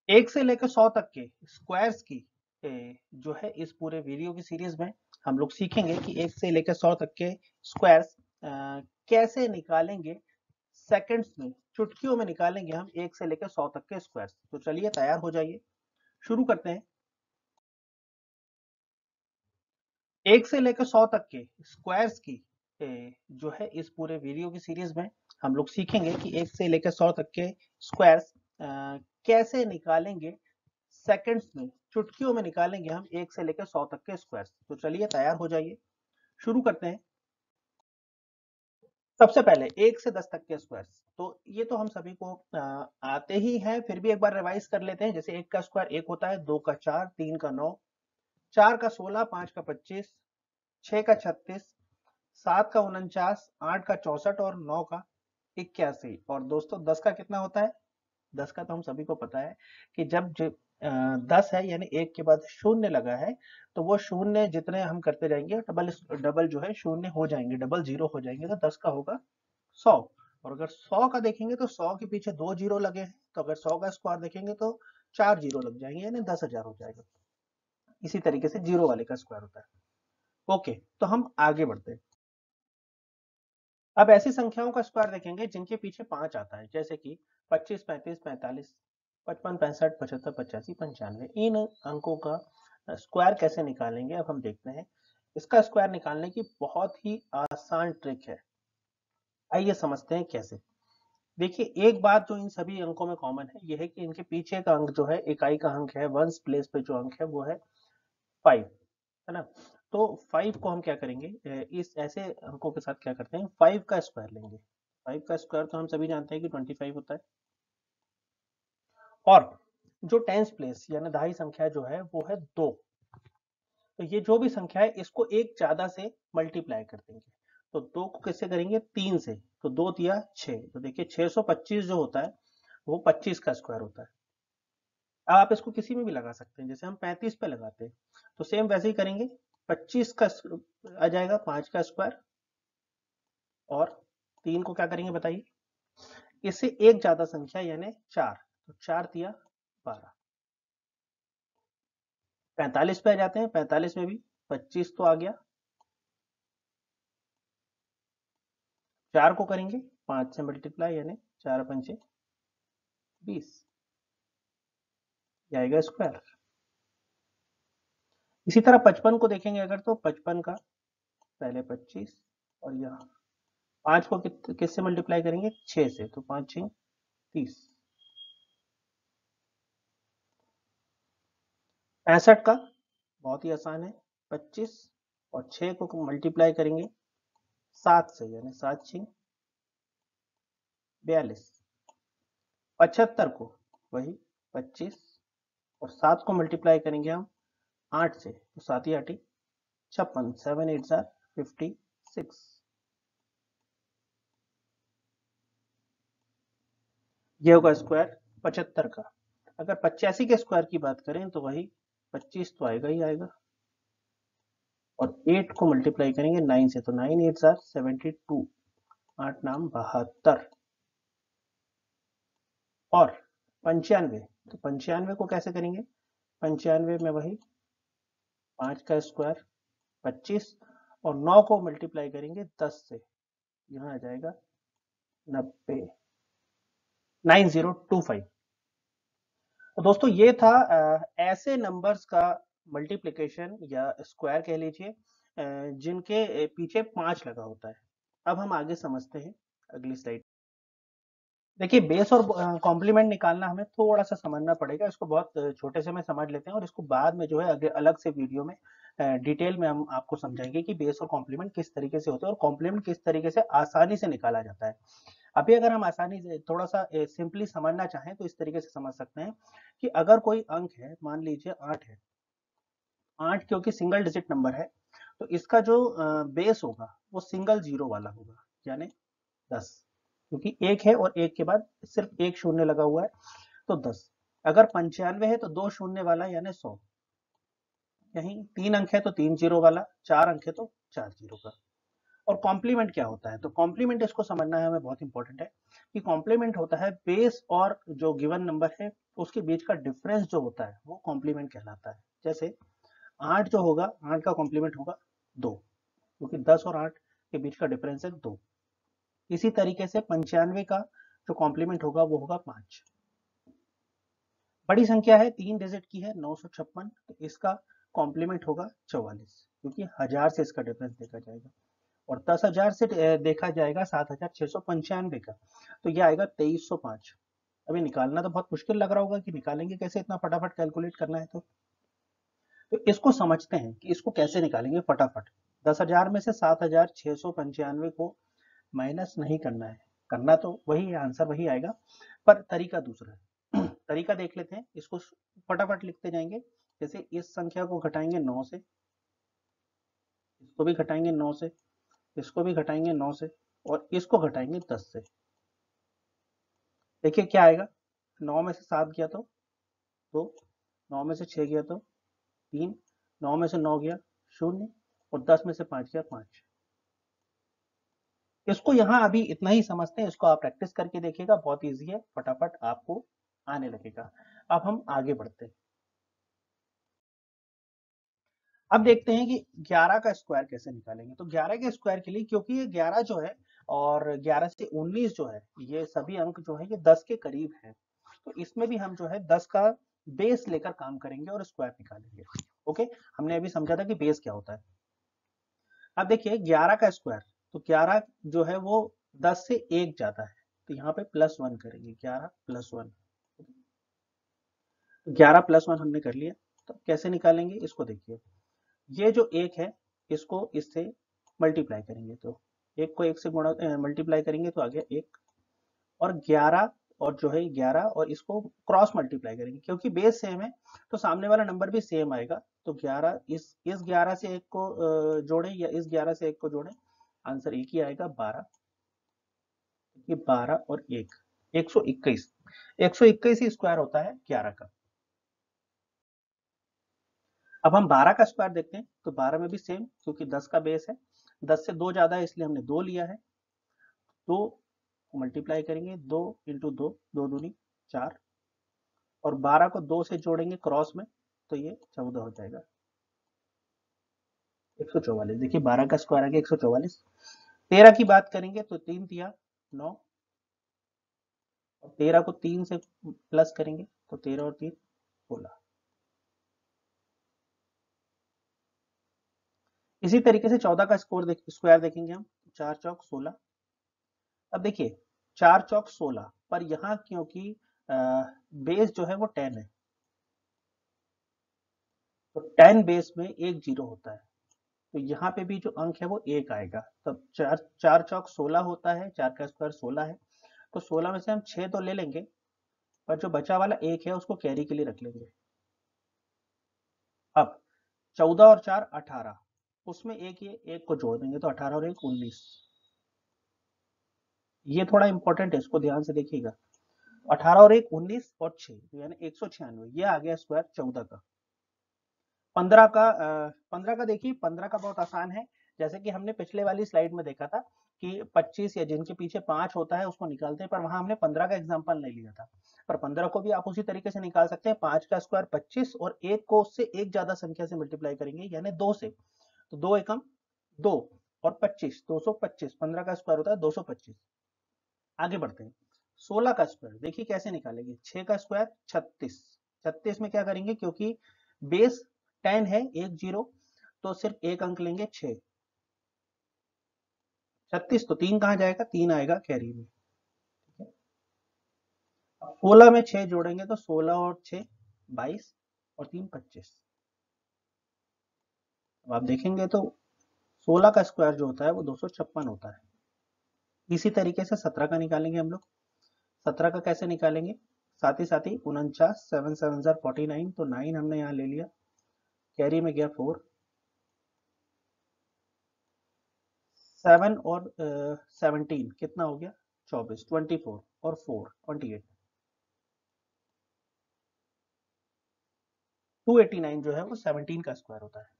1 से लेकर 100 तक के स्क्वायर्स की जो है इस पूरे वीडियो की सीरीज में हम लोग सीखेंगे कि 1 से लेकर 100 तक के स्क्वायर्स कैसे निकालेंगे। सेकंड्स में, चुटकियों में निकालेंगे हम 1 से लेकर 100 तक के स्क्वायर्स। तो चलिए तैयार हो जाइए, शुरू करते हैं। 1 से लेकर 100 तक के स्क्वायर्स की जो है इस पूरे वीडियो की सीरीज में हम लोग सीखेंगे कि 1 से लेकर 100 तक के स्क्वायर्स कैसे निकालेंगे। सेकंड्स में, चुटकियों में निकालेंगे हम 1 से लेकर 100 तक के स्क्वायर्स। तो चलिए तैयार हो जाइए, शुरू करते हैं। सबसे पहले 1 से 10 तक के स्क्वायर्स, तो ये तो हम सभी को आते ही हैं, फिर भी एक बार रिवाइज कर लेते हैं। जैसे 1 का स्क्वायर 1 होता है, 2 का 4, 3 का 9, 4 का 16, 5 का 25, 6 का 36, 7 का 49, 8 का 64 और 9 का 81। और दोस्तों 10 का कितना होता है? 10 का तो हम सभी को पता है कि जब 10 है यानी 1 के बाद शून्य लगा है, तो वो शून्य जितने हम करते जाएंगे डबल डबल जो है शून्य हो जाएंगे, डबल जीरो हो जाएंगे। तो 10 का होगा 100। और अगर 100 का देखेंगे तो 100 के पीछे 2 जीरो लगे हैं, तो अगर 100 का स्क्वायर देखेंगे तो 4 जीरो लग जाएंगे, यानी 10,000 हो जाएगा। इसी तरीके से जीरो वाले का स्क्वायर होता है। ओके, तो हम आगे बढ़ते हैं। अब ऐसी संख्याओं का स्क्वायर देखेंगे जिनके पीछे 5 आता है, जैसे कि 25, 35, 45, 55, 65, 75, 85, 95। इन अंकों का स्क्वायर कैसे निकालेंगे, अब हम देखते हैं। इसका स्क्वायर निकालने की बहुत ही आसान ट्रिक है, आइए समझते हैं कैसे। देखिए, एक बात जो इन सभी अंकों में कॉमन है, यह है कि इनके पीछे का अंक जो है, इकाई का अंक है, वंस प्लेस पे जो अंक है वो है 5, है ना। तो 5 को हम क्या करेंगे, इस ऐसे अंकों के साथ क्या करते हैं, 5 का स्क्वायर लेंगे। 5 का स्क्वायर तो हम सभी जानते हैं कि 25 होता है। और जो टेंस प्लेस यानी दहाई संख्या जो है वो है 2। तो ये जो भी संख्या है इसको एक ज्यादा से मल्टीप्लाई कर देंगे। तो 2 को किससे करेंगे, 3 से। तो 2 दिया 6, तो देखिए 625 जो होता है वो 25 का स्क्वायर होता है। अब आप इसको किसी में भी लगा सकते हैं, जैसे हम 35 पे लगाते हैं, तो सेम वैसे ही करेंगे। 25 का आ जाएगा 5 का स्क्वायर, और 3 को क्या करेंगे बताइए, इससे एक ज्यादा संख्या यानी 4। तो 4 दिया 12। 45 पे आ जाते हैं, 45 में भी 25 तो आ गया, 4 को करेंगे 5 से मल्टीप्लाई, यानी 4 पंचे 20, आएगा स्क्वायर। इसी तरह 55 को देखेंगे अगर, तो 55 का पहले 25, और यहाँ 5 को किससे मल्टीप्लाई करेंगे, 6 से। तो 5 6 30। 65 का बहुत ही आसान है, 25 और 6 को मल्टीप्लाई करेंगे 7 से, यानी 7 6 42। 75 को वही 25 और 7 को मल्टीप्लाई करेंगे हम 8 से, तो 7 ही 8 56, 7 8 56। ये होगा स्क्वायर 75 का। अगर 85 के स्क्वायर की बात करें तो वही 25 तो आएगा ही आएगा, और 8 को मल्टीप्लाई करेंगे 9 से, तो 9 8 72, 8 नाम 72। और 95, तो 95 को कैसे करेंगे, 95 में वही 5 का स्क्वायर 25 और 9 को मल्टीप्लाई करेंगे 10 से, यहाँ आ जाएगा 90, 9025। तो दोस्तों ये था ऐसे नंबर्स का मल्टीप्लिकेशन या स्क्वायर कह लीजिए जिनके पीछे 5 लगा होता है। अब हम आगे समझते हैं अगली स्लाइड। देखिए, बेस और कॉम्प्लीमेंट निकालना हमें थोड़ा सा समझना पड़ेगा, इसको बहुत छोटे से में समझ लेते हैं, और इसको बाद में जो है अलग से वीडियो में डिटेल में हम आपको समझाएंगे कि बेस और कॉम्प्लीमेंट किस तरीके से होते हैं और कॉम्प्लीमेंट किस तरीके से आसानी से निकाला जाता है। अभी अगर हम आसानी से थोड़ा सा सिंपली समझना चाहें तो इस तरीके से समझ सकते हैं कि अगर कोई अंक है, मान लीजिए 8 है, 8 क्योंकि सिंगल डिजिट नंबर है, तो इसका जो बेस होगा वो सिंगल जीरो वाला होगा, यानी 10, क्योंकि एक है और एक के बाद सिर्फ एक शून्य लगा हुआ है, तो 10। अगर 95 है तो 2 शून्य वाला, यानी 100। यहीं 3 अंक है तो 3 जीरो वाला, 4 अंक है तो 4 जीरो का। और कॉम्प्लीमेंट क्या होता है? तो कॉम्प्लीमेंट इसको समझना है हमें, बहुत इंपॉर्टेंट है कि कॉम्प्लीमेंट होता है बेस और जो गिवन नंबर है उसके बीच का डिफरेंस जो होता है वो कॉम्प्लीमेंट कहलाता है। जैसे 8 जो होगा, 8 का कॉम्प्लीमेंट होगा 2, क्योंकि 10 और 8 के बीच का डिफरेंस है 2। इसी तरीके से 95 का जो कॉम्प्लीमेंट होगा वो होगा 5। बड़ी संख्या है, 3 डिजिट की है, 956, तो इसका कॉम्प्लीमेंट होगा 44, क्योंकि 1000 से इसका डिफरेंस देखा जाएगा। और 10,000 से देखा जाएगा 7,695 का, तो ये आएगा 2305। अभी निकालना तो बहुत मुश्किल लग रहा होगा कि निकालेंगे कैसे, इतना फटाफट कैलकुलेट करना है तो इसको समझते हैं कि इसको कैसे निकालेंगे फटाफट। 10,000 में से 7,695 को माइनस नहीं करना है, करना तो वही है, आंसर वही आएगा, पर तरीका दूसरा है। तरीका देख लेते हैं, इसको फटाफट लिखते जाएंगे। जैसे इस संख्या को घटाएंगे 9 से, इसको भी घटाएंगे 9 से, इसको भी घटाएंगे 9 से, और इसको घटाएंगे 10 से। देखिए क्या आएगा, 9 में से 7 गया तो 2, 9 में से 6 गया तो 3, 9 में से 9 गया 0, और 10 में से 5 गया 5। इसको यहाँ अभी इतना ही समझते हैं, इसको आप प्रैक्टिस करके देखिएगा, बहुत इजी है, फटाफट आपको आने लगेगा। अब हम आगे बढ़ते हैं। अब देखते हैं कि 11 का स्क्वायर कैसे निकालेंगे। तो 11 के स्क्वायर के लिए, क्योंकि ये 11 जो है और 11 से 19 जो है, ये सभी अंक जो है ये 10 के करीब है, तो इसमें भी हम जो है 10 का बेस लेकर काम करेंगे और स्क्वायर निकालेंगे। ओके, हमने अभी समझा था कि बेस क्या होता है। अब देखिए 11 का स्क्वायर, तो 11 जो है वो 10 से 1 जाता है, तो यहाँ पे +1 करेंगे, 11 + 1, 11 + 1 हमने कर लिया। तो कैसे निकालेंगे इसको देखिए, ये जो 1 है इसको इससे मल्टीप्लाई करेंगे, तो 1 को 1 से गुणा मल्टीप्लाई करेंगे तो आ गया 1, और 11 और जो है 11 और इसको क्रॉस मल्टीप्लाई करेंगे, क्योंकि बेस सेम है तो सामने वाला नंबर भी सेम आएगा। तो 11 इस 11 से 1 को जोड़ें या इस 11 से 1 को जोड़ें, आंसर एक ही आएगा 12। ये 12 और 1 121, 121 ही स्क्वायर होता है 11 का। अब हम 12 का स्क्वायर देखते हैं, तो 12 में भी सेम, क्योंकि 10 का बेस है, 10 से 2 ज्यादा है इसलिए हमने 2 लिया है। 2 को मल्टीप्लाई करेंगे, 2 इंटू 2, 2 दूनी 4, और 12 को 2 से जोड़ेंगे क्रॉस में तो ये 14 हो जाएगा, 144। देखिए 12 का स्क्वायर आ गया 144। 13 की बात करेंगे तो 3 तिया 9, और 13 को 3 से प्लस करेंगे तो 13 और 3 16। इसी तरीके से 14 का स्क्वायर देखेंगे हम, 4 चौक 16। अब देखिए 4 चौक 16, पर यहाँ क्योंकि बेस जो है वो 10 है, तो 10 बेस में एक जीरो होता है, तो यहाँ पे भी जो अंक है वो 1 आएगा। तब 4 चौक 16 होता है, 4 का स्क्वायर 16 है, तो 16 में से हम 6 तो ले लेंगे, पर जो बचा वाला 1 है उसको कैरी के लिए रख लेंगे। अब 14 और 4 18, उसमें ये एक को जोड़ देंगे तो 18 और 1 19। ये थोड़ा इंपॉर्टेंट है, इसको ध्यान से देखिएगा। 18 और 1 19 और 6 यानी 196, ये आ गया स्क्वायर 14 का। 15 का देखिए, 15 का बहुत आसान है, जैसे कि हमने पिछले वाली स्लाइड में देखा था कि 25 या जिनके पीछे 5 होता है उसको निकालते हैं, पर वहां हमने 15 का एग्जाम्पल नहीं लिया था। पर 15 को भी आप उसी तरीके से निकाल सकते हैं। 5 का स्क्वायर 25 और 1 को उससे एक ज्यादा संख्या से मल्टीप्लाई करेंगे यानी 2 से, तो 2 एकम 2 और 25 225, 15 का स्क्वायर होता है 225। आगे बढ़ते हैं, 16 का स्क्वायर देखिए कैसे निकालेंगे। 6 का स्क्वायर 36, 36 में क्या करेंगे, क्योंकि बेस 10 है, एक जीरो, तो सिर्फ एक अंक लेंगे 6, 36, तो 3 कहां जाएगा, 3 आएगा कैरी में। 16 में 6 जोड़ेंगे तो 16 और 6 22 और 3 25। अब आप देखेंगे तो 16 का स्क्वायर जो होता है वो 256 होता है। इसी तरीके से 17 का निकालेंगे हम लोग। 17 का कैसे निकालेंगे, साथ ही 49, 7 7 49, तो 9 हमने यहाँ ले लिया, कैरी में गया 4, 7 और 17 कितना हो गया 24, 24 और 4 28, 289 जो है वो 17 का स्क्वायर होता है।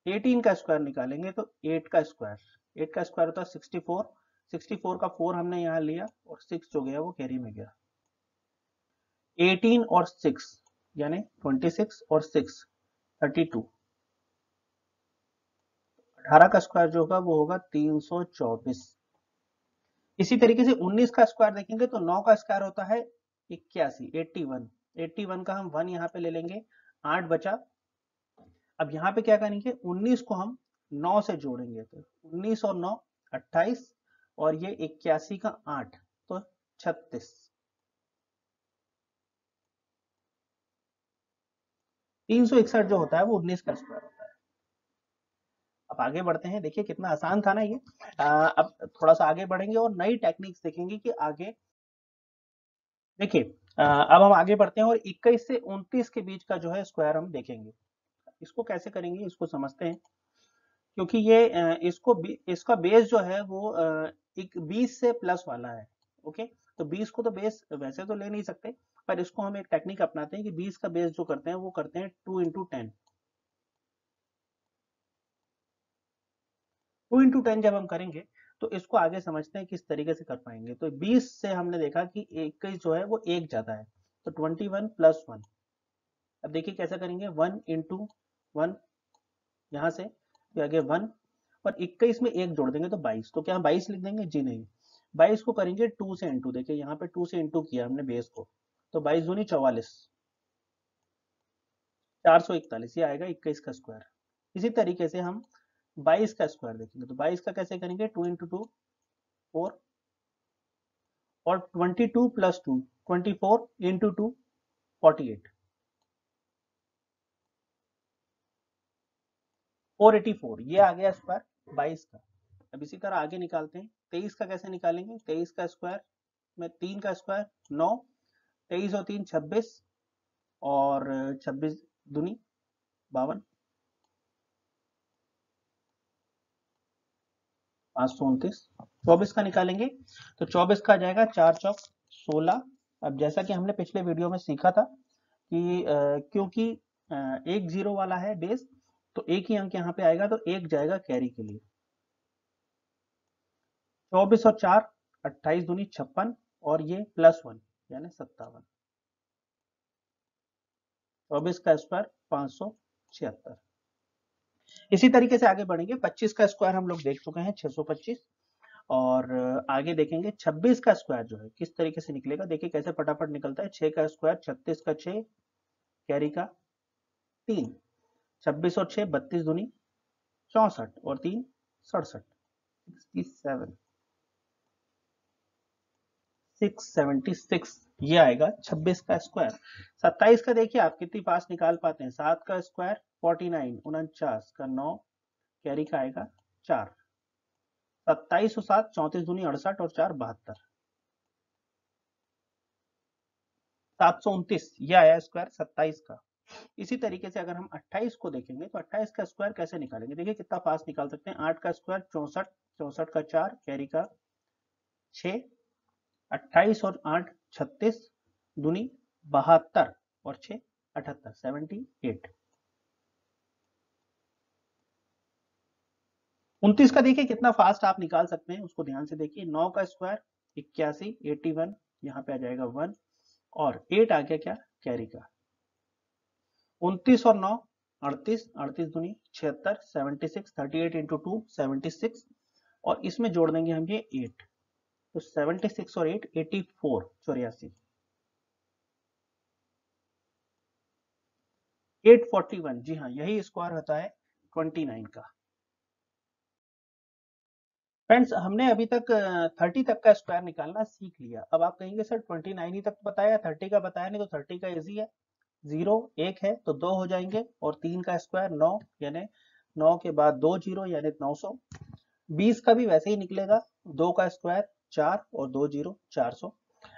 18 का स्क्वायर निकालेंगे तो 8 का स्क्वायर होता है 64, 64 का 4 हमने यहाँ लिया और 6 जो गया वो कैरी में गया। 18 और 6 यानी 26 और 6 32, 18 का स्क्वायर जो होगा वो होगा 324। इसी तरीके से 19 का स्क्वायर देखेंगे तो 9 का स्क्वायर होता है 81, 81, 81 का हम 1 यहाँ पे ले लेंगे, 8 बचा। अब यहाँ पे क्या करेंगे, 19 को हम 9 से जोड़ेंगे तो 19 और 9 28 और ये 81 का 8 तो 36। 361 जो होता है वो 19 का स्क्वायर होता है। अब आगे बढ़ते हैं, देखिए कितना आसान था ना ये। अब थोड़ा सा आगे बढ़ेंगे और नई टेक्निक्स देखेंगे कि आगे देखिए। अब हम आगे बढ़ते हैं और 21 से 29 के बीच का जो है स्क्वायर हम देखेंगे। इसको कैसे करेंगे इसको समझते हैं, क्योंकि ये इसका बेस जो है वो एक 20 से प्लस वाला है। ओके, तो 20 को तो बेस वैसे तो ले नहीं सकते, पर इसको हम एक टेक्निक अपनाते हैं कि 20 का बेस जो करते हैं वो करते हैं 2 इंटू 10। 2 इंटू 10 जब हम करेंगे तो इसको आगे समझते हैं किस तरीके से कर पाएंगे। तो 20 से हमने देखा कि 21 जो है वो एक ज्यादा है, तो 21 प्लस 1। अब देखिए कैसे करेंगे, 1 इंटू 1 यहाँ से, फिर आगे 1 और 21 में एक जोड़ देंगे तो 22। तो क्या हम 22 लिख देंगे? जी नहीं, 22 को करेंगे 2 से इंटू। देखिए यहाँ पे 2 से इंटू किया हमने बेस को, तो 22 दूनी 44, 441, ये आएगा 21 का स्क्वायर। इसी तरीके से हम 22 का स्क्वायर देखेंगे तो 22 का कैसे करेंगे, 2 इंटू 2 4 और 22 प्लस 2 24 इंटू 2 48, 484, ये आ गया स्क्वायर 22 का। अब इसी तरह आगे निकालते हैं, 23 का कैसे निकालेंगे, 23 का स्क्वायर में 3 का स्क्वायर 9, 23 और 3 26 और 26 दूनी 52, 529। 24 का निकालेंगे तो 24 का आ जाएगा 4 चौक 16। अब जैसा कि हमने पिछले वीडियो में सीखा था कि क्योंकि एक जीरो वाला है बेस, तो एक ही अंक यहाँ पे आएगा तो एक जाएगा कैरी के लिए। 24 और 4 28 दूनी 56 और ये प्लस 1 यानी 57। 24 का स्क्वायर 576। इसी तरीके से आगे बढ़ेंगे, 25 का स्क्वायर हम लोग देख चुके हैं 625 और आगे देखेंगे 26 का स्क्वायर जो है किस तरीके से निकलेगा। देखिए कैसे फटाफट निकलता है, 6 का स्क्वायर 36 का 6 कैरी का 3, 26 और 6 32 दूनी 64 और 3 67, 67 676, ये आएगा 26 का स्क्वायर। 27 का देखिए आप कितनी फास्ट निकाल पाते हैं, 7 का स्क्वायर 49 49 का 9 कैरी का आएगा 4, 27 और 7 34 दूनी 68 और 4 72, 729, ये आया स्क्वायर 27 का। इसी तरीके से अगर हम 28 को देखेंगे तो 28 का स्क्वायर कैसे निकालेंगे, देखिए कितना फास्ट निकाल सकते हैं। 8 का स्क्वायर 64, 64 का 4 कैरी का 6, 28 और 8 36 दूनी 72 और 6 78 78। 29 का देखिए कितना फास्ट आप निकाल सकते हैं, उसको ध्यान से देखिए। 9 का स्क्वायर 81 81, यहाँ पे आ जाएगा 1 और 8 आ गया क्या, कैरी का। 29 और 9 38, 38 दूनी 76 76, 38 इंटू 2 76 और इसमें जोड़ देंगे हम ये 8, तो 76 और 8 84 84, 841, जी हाँ यही स्क्वायर होता है 29 का। फ्रेंड्स हमने अभी तक 30 तक का स्क्वायर निकालना सीख लिया। अब आप कहेंगे सर 29 ही तक बताया, 30 का बताया नहीं, तो 30 का इजी है, 0 1 है तो 2 हो जाएंगे और 3 का स्क्वायर 9 यानी 9 के बाद 2 जीरो यानी 900। 20 का भी वैसे ही निकलेगा, 2 का स्क्वायर 4 और 2 जीरो 400।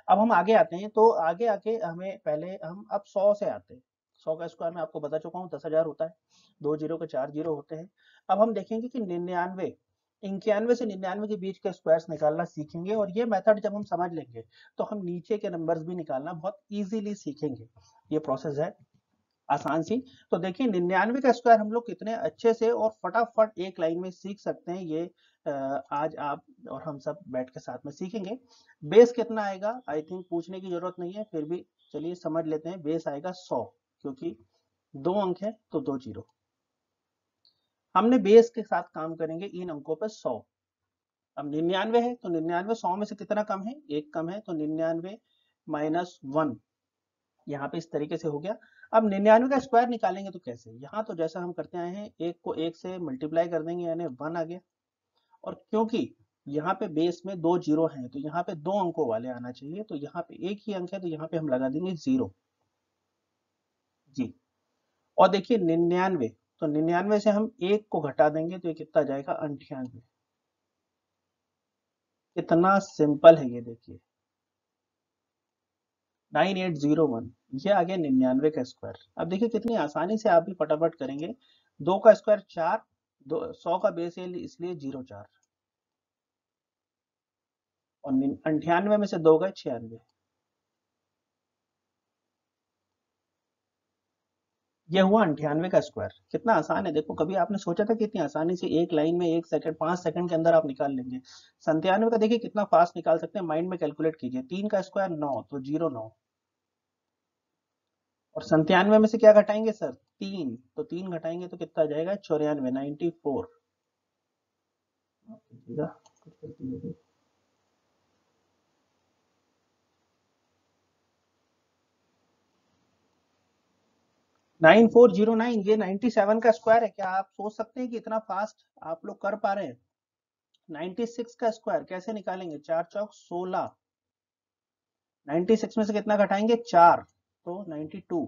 अब हम आगे आते हैं, तो आगे आके हमें पहले हम अब 100 से आते हैं। 100 का स्क्वायर मैं आपको बता चुका हूँ 10,000 होता है, 2 जीरो के 4 जीरो होते हैं। अब हम देखेंगे कि 99 91 से 99 के बीच के स्क्वायर्स निकालना सीखेंगे और ये मेथड जब हम समझ लेंगे तो हम नीचे के नंबर्स भी निकालना बहुत इजीली सीखेंगे। ये प्रोसेस है। आसान सी। तो देखिए 99 का स्क्वायर हम लोग कितने अच्छे से और फटाफट एक लाइन में सीख सकते हैं। ये आज आप और हम सब बैठ के साथ में सीखेंगे। बेस कितना आएगा आई थिंक पूछने की जरूरत नहीं है, फिर भी चलिए समझ लेते हैं। बेस आएगा 100, क्योंकि 2 अंक है तो 2 जीरो। हमने बेस के साथ काम करेंगे इन अंकों पे 100। अब 99 है तो 99 100 में से कितना कम है, एक कम है, तो 99 माइनस 1 यहाँ पे इस तरीके से हो गया। अब 99 का स्क्वायर निकालेंगे तो कैसे, यहाँ तो जैसा हम करते आए हैं, एक को एक से मल्टीप्लाई कर देंगे यानी 1 आ गया। और क्योंकि यहाँ पे बेस में 2 जीरो हैं तो यहाँ पे 2 अंकों वाले आना चाहिए, तो यहाँ पे एक ही अंक है तो यहाँ पे हम लगा देंगे 0 जी। और देखिए 99, तो 99 से हम एक को घटा देंगे तो ये कितना जाएगा 98। कितना सिंपल है ये देखिए, 9801, ये आ गया 99 का स्क्वायर। अब देखिए कितनी आसानी से आप भी फटाफट करेंगे। 2 का स्क्वायर 4, 100 का बेस है इसलिए 04, और 98 में से 2 गए 96। ये हुआ 98 का स्क्वायर। कितना आसान है देखो, कभी आपने सोचा था कि इतनी आसानी से एक लाइन में 1 सेकंड 5 सेकंड के अंदर आप निकाल लेंगे। 97 का देखिए कितना फास्ट निकाल सकते हैं, माइंड में कैलकुलेट कीजिए। 3 का स्क्वायर 9 तो 09, और 97 में से क्या घटाएंगे सर, 3, तो 3 घटाएंगे तो कितना जाएगा 94, 94। 9409, ये 97 का स्क्वायर है। क्या आप सोच सकते हैं कि इतना फास्ट आप लोग कर पा रहे हैं। 96 का स्क्वायर कैसे निकालेंगे, 4 चौक 16, 96 में से कितना घटाएंगे 4, तो 92।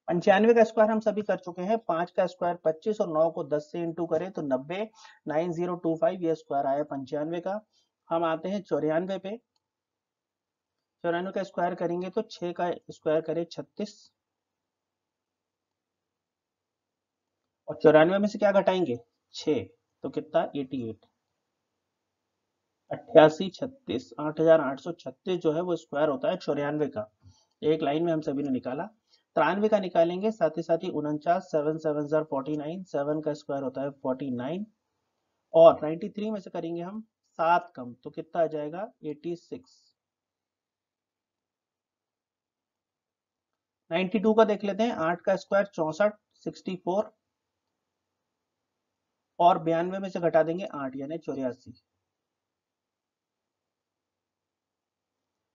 95 का स्क्वायर हम सभी कर चुके हैं। 5 का स्क्वायर 25 और 9 को 10 से इंटू करें तो 90, 9025, ये स्क्वायर आया 95 का। हम आते हैं 94 पे। 94 का स्क्वायर करेंगे तो 6 का स्क्वायर करें 36, और 94 में से क्या घटाएंगे 6, तो कितना 88। 8836, 8836 जो है वो स्क्वायर होता है 94 का। एक लाइन में हम सभी ने निकाला। 93 का निकालेंगे, साथ ही 49, 7 7 49, 7 का स्क्वायर होता है 49, और 93 में से करेंगे हम 7 कम तो कितना आ जाएगा 86। 92 का देख लेते हैं, 8 का स्क्वायर 64, 64, और 92 में से घटा देंगे 8 यानी 84।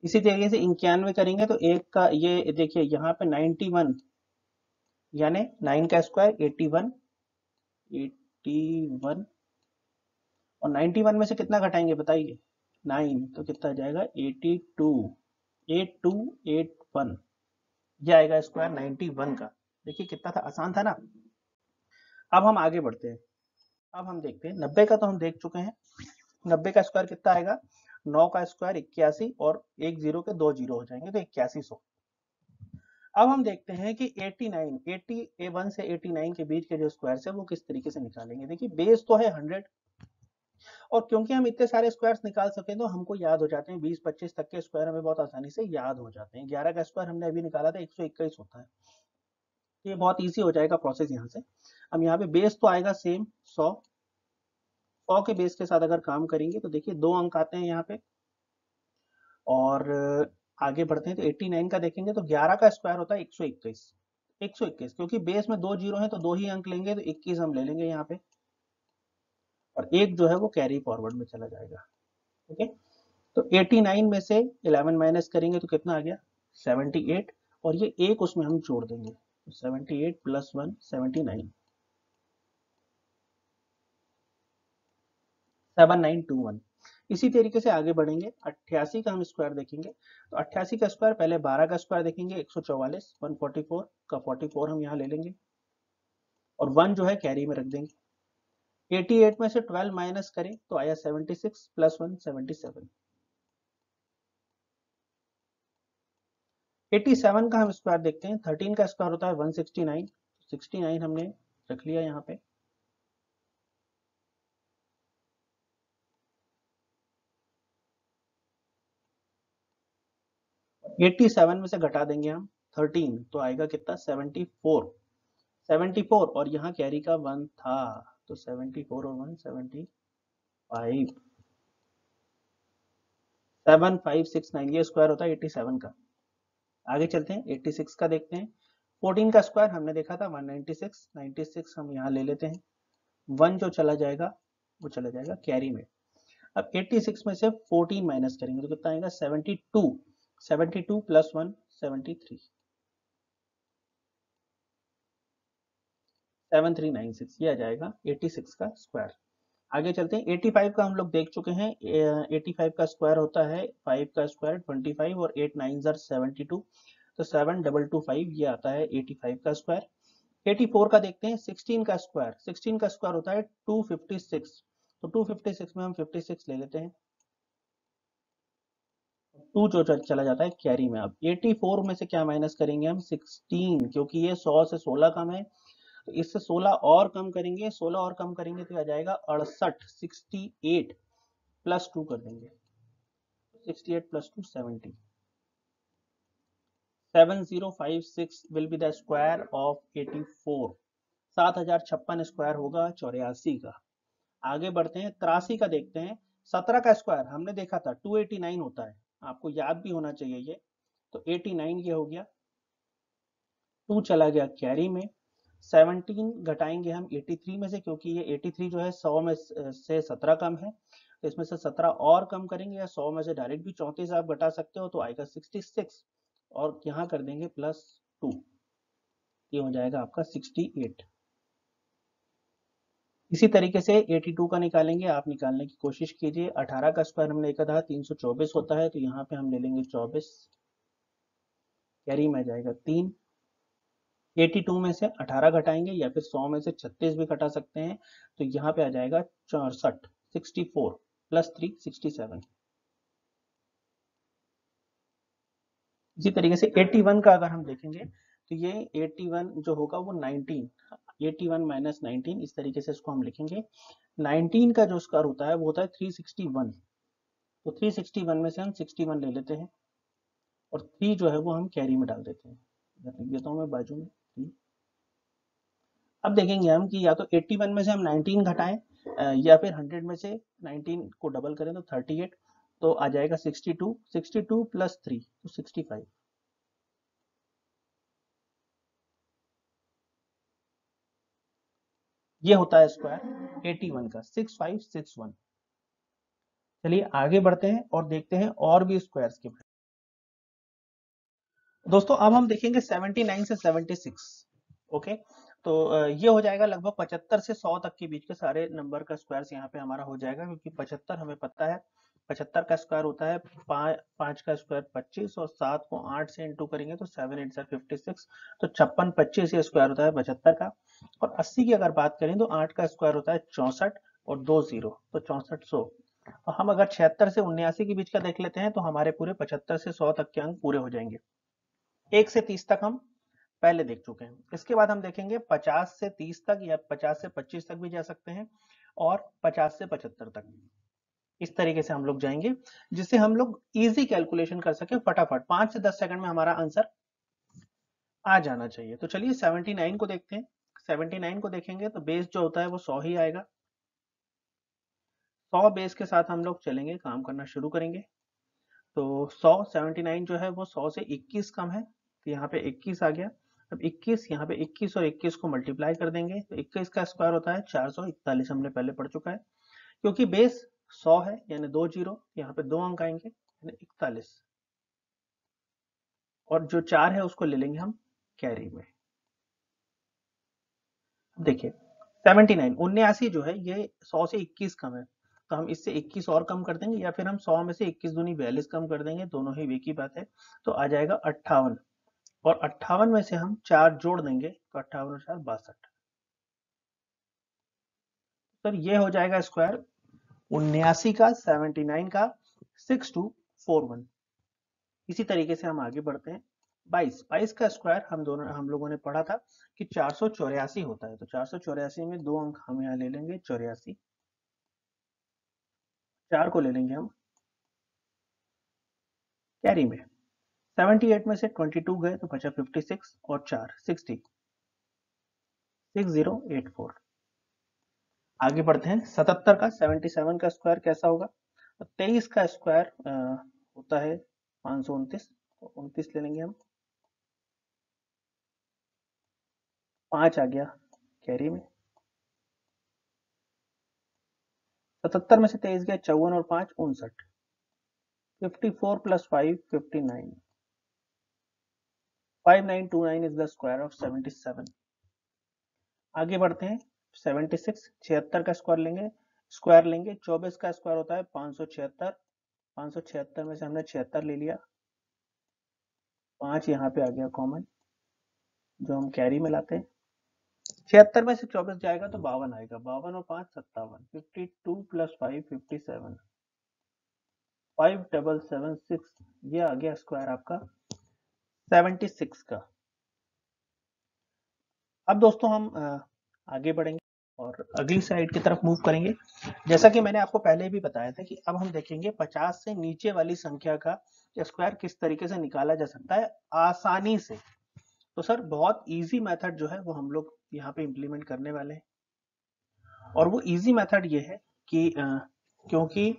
इसी तरीके से 91 करेंगे तो एक का ये देखिए यहाँ पे 91 यानी 9 का स्क्वायर 81, 81, और 91 में से कितना घटाएंगे बताइए 9, तो कितना जाएगा 82, 8281, ये आएगा स्क्वायर 91 का। देखिए कितना था, आसान था ना। अब हम आगे बढ़ते हैं। अब हम देखते हैं 90 का तो हम देख चुके हैं। 90 का स्क्वायर कितना आएगा, 9 का स्क्वायर 81, और एक जीरो के 2 जीरो हो जाएंगे तो 8100। अब हम देखते हैं कि 89, 81 से 89 के बीच के जो स्क्वायर है वो किस तरीके से निकालेंगे। देखिए बेस तो है 100, और क्योंकि हम इतने सारे स्क्वायर्स निकाल सके तो हमको याद हो जाते हैं। 20-25 तक के स्क्वायर हमें बहुत आसानी से याद हो जाते हैं। 11 का स्क्वायर हमने अभी निकाला था 121 होता है, ये बहुत इजी हो जाएगा प्रोसेस यहाँ से। अब यहाँ पे बेस तो आएगा सेम 100, 100 के बेस के साथ अगर काम करेंगे तो देखिए 2 अंक आते हैं यहाँ पे। और आगे बढ़ते हैं तो 89 का देखेंगे तो 11 का स्क्वायर होता है 121, 121, क्योंकि बेस में 2 जीरो है तो 2 ही अंक लेंगे तो 21 हम ले लेंगे यहाँ पे, और एक जो है वो कैरी फॉरवर्ड में चला जाएगा। ठीक है, तो 89 में से 11 माइनस करेंगे तो कितना आ गया 78, और ये एक उसमें हम जोड़ देंगे तो 78 प्लस 1 79, 7921। इसी तरीके से आगे बढ़ेंगे। 88 का हम स्क्वायर देखेंगे तो 88 का स्क्वायर पहले 12 का स्क्वायर देखेंगे 144, 144 का 44 हम यहाँ ले लेंगे, और 1 जो है कैरी में रख देंगे। 88 में से 12 माइनस करें तो आया 76 प्लस 1 77। 87 का हम स्क्वायर देखते हैं। 13 का स्क्वायर होता है 169, 69 हमने रख लिया यहाँ पे। 87 में से घटा देंगे हम 13 तो आएगा कितना 74। 74 और यहाँ कैरी का 1 था तो 74 और 1 75। 7569 ये स्क्वायर होता है 87 का। आगे चलते हैं 86 का देखते हैं। 14 का स्क्वायर हमने देखा था 196। 96 हम यहाँ ले लेते हैं। 1 जो चला जाएगा वो चला जाएगा कैरी में। अब 86 में से 14 माइनस करेंगे तो कितना आएगा 72। 72 प्लस 1 73। 7396 ये आ जाएगा 86 का स्क्वायर। आगे चलते हैं 85 का हम लोग देख चुके हैं। 85 का स्क्वायर होता है 5 का स्क्वायर 25 और 8 9 72 तो 7225 ये आता है 85 का स्क्वायर। 84 का देखते हैं 16 का स्क्वायर। 16 का स्क्वायर होता है 256 तो 256 में हम 56 ले लेते हैं। 2 जो चला जाता है कैरी में। अब 84 में से क्या माइनस करेंगे हम 16 क्योंकि ये 100 से 16 कम है तो इससे 16 और कम करेंगे। 16 और कम करेंगे तो आ जाएगा 68। 68 प्लस 2 कर देंगे 68 plus 2 70। 7056 will be the square of 84। 7056 square होगा 84 का। आगे बढ़ते हैं 83 का देखते हैं। 17 का स्क्वायर हमने देखा था 289 होता है, आपको याद भी होना चाहिए ये। तो 89 ये हो गया। 2 चला गया कैरी में। 17 घटाएंगे हम 83 में से क्योंकि ये 83 जो है 100 में से 17 कम है तो इसमें से 17 और कम करेंगे या 100 में से डायरेक्ट भी 34 आप घटा सकते हो तो आएगा 66 और यहाँ कर देंगे प्लस 2 ये हो जाएगा आपका 68। इसी तरीके से 82 का निकालेंगे, आप निकालने की कोशिश कीजिए। 18 का स्क्वायर हमने देखा था 324 होता है तो यहाँ पे हम ले लेंगे 24 कैरी में जाएगा 3। 82 में से 18 घटाएंगे या फिर 100 में से 36 भी घटा सकते हैं तो यहाँ पे आ जाएगा 64 64 प्लस 3 67। इसी तरीके से 81 का अगर हम देखेंगे तो ये 81 जो होगा वो 19 81 माइनस 19 इस तरीके से इसको हम लिखेंगे। 19 का जो स्क्वायर होता है वो होता है 361 तो 361 में से हम 61 ले लेते हैं और 3 जो है वो हम कैरी में डाल देते हैं। लिख देता हूँ मैं बाजू में 3। अब देखेंगे हम कि या तो 81 में से हम 19 घटाएं या फिर 100 में से 19 को डबल करें तो 38 तो आ जाएगा 62। 62 प्लस 3 तो 65। ये होता है स्क्वायर 81 का 6561। चलिए आगे बढ़ते हैं और देखते हैं और भी स्क्वायर्स के। दोस्तों अब हम देखेंगे 79 से 76। ओके तो ये हो जाएगा लगभग 75 से 100 तक के बीच के सारे नंबर का स्क्वायर्स यहाँ पे हमारा हो जाएगा क्योंकि 75 हमें पता है 75 का स्क्वायर होता है 5 का स्क्वायर 25 और 7 को 8 से इंटू करेंगे तो 7 8 56 तो 56 25 ये स्क्वायर होता है 75 का। और 80 की अगर बात करें तो 8 का स्क्वायर होता है 64 और 2 0 तो 6400। और हम अगर 76 से 79 के बीच का देख लेते हैं तो हमारे पूरे 75 से 100 तक के अंक पूरे हो जाएंगे। 1 से 30 तक हम पहले देख चुके हैं। इसके बाद हम देखेंगे 50 से 30 तक या 50 से 25 तक भी जा सकते हैं और 50 से 75 तक। इस तरीके से हम लोग जाएंगे जिससे हम लोग इजी कैलकुलेशन कर सके फटाफट 5 से 10 सेकंड में हमारा आंसर आ जाना चाहिए। तो चलिए 79 को देखते हैं। 79 को देखेंगे तो बेस जो होता है वो 100 ही आएगा। 100 बेस के साथ हम लोग चलेंगे, काम करना शुरू करेंगे। तो 100 79 जो है वो 100 से 21 कम है तो यहाँ पे 21 आ गया। अब 21 यहाँ पे 21 और 21 को मल्टीप्लाई कर देंगे तो 21 का स्क्वायर होता है 441 हमने पहले पढ़ चुका है। क्योंकि बेस 100 है यानी 2 जीरो यहाँ पे 2 अंक आएंगे यानी 41 और जो 4 है उसको ले लेंगे हम कैरी में। देखिए 79 79 जो है ये 100 से 21 कम है तो हम इससे 21 और कम कर देंगे या फिर हम 100 में से 21 दूनी 42 कम कर देंगे, दोनों ही एक ही बात है। तो आ जाएगा 58 और 58 में से हम 4 जोड़ देंगे तो 58 और 4 62। सर ये हो जाएगा स्क्वायर 79 का 79 का 6241। इसी तरीके से हम आगे बढ़ते हैं। 22 का स्क्वायर हम लोगों ने पढ़ा था कि 484 होता है तो 484 में 2 अंक हम यहाँ ले लेंगे 84। 4 को ले लेंगे हम कैरी में। 78 में से 22 गए तो बचा 56 और 4 60 6084। आगे बढ़ते हैं। 77 का 77 का स्क्वायर कैसा होगा? 23 का स्क्वायर होता है 529, तो 29 ले लेंगे हम। 5 आ गया कैरी में। 77 में से 23 गया, 54 और 5 59। 54 plus 5 59। 5929 is the square of 77। आगे बढ़ते हैं। 76 76 का स्क्वायर लेंगे। 24 का स्क्वायर होता है 576। 576 में से हमने 76 ले लिया। 5 यहाँ पे आ गया कॉमन, जो हम कैरी में लाते हैं। 76 में से 24 जाएगा तो 52 आएगा। 52 और 5 57। 52 प्लस 5 57। 5776 ये आ गया स्क्वायर आपका 76 का। अब दोस्तों हम आगे बढ़ेंगे और अगली साइड की तरफ मूव करेंगे। जैसा कि मैंने आपको पहले भी बताया था कि अब हम देखेंगे 50 से नीचे वाली संख्या का स्क्वायर किस तरीके से निकाला जा सकता है आसानी से। तो सर बहुत इजी मेथड जो है वो हम लोग यहाँ पे इम्प्लीमेंट करने वाले हैं। और वो इजी मेथड ये है कि क्योंकि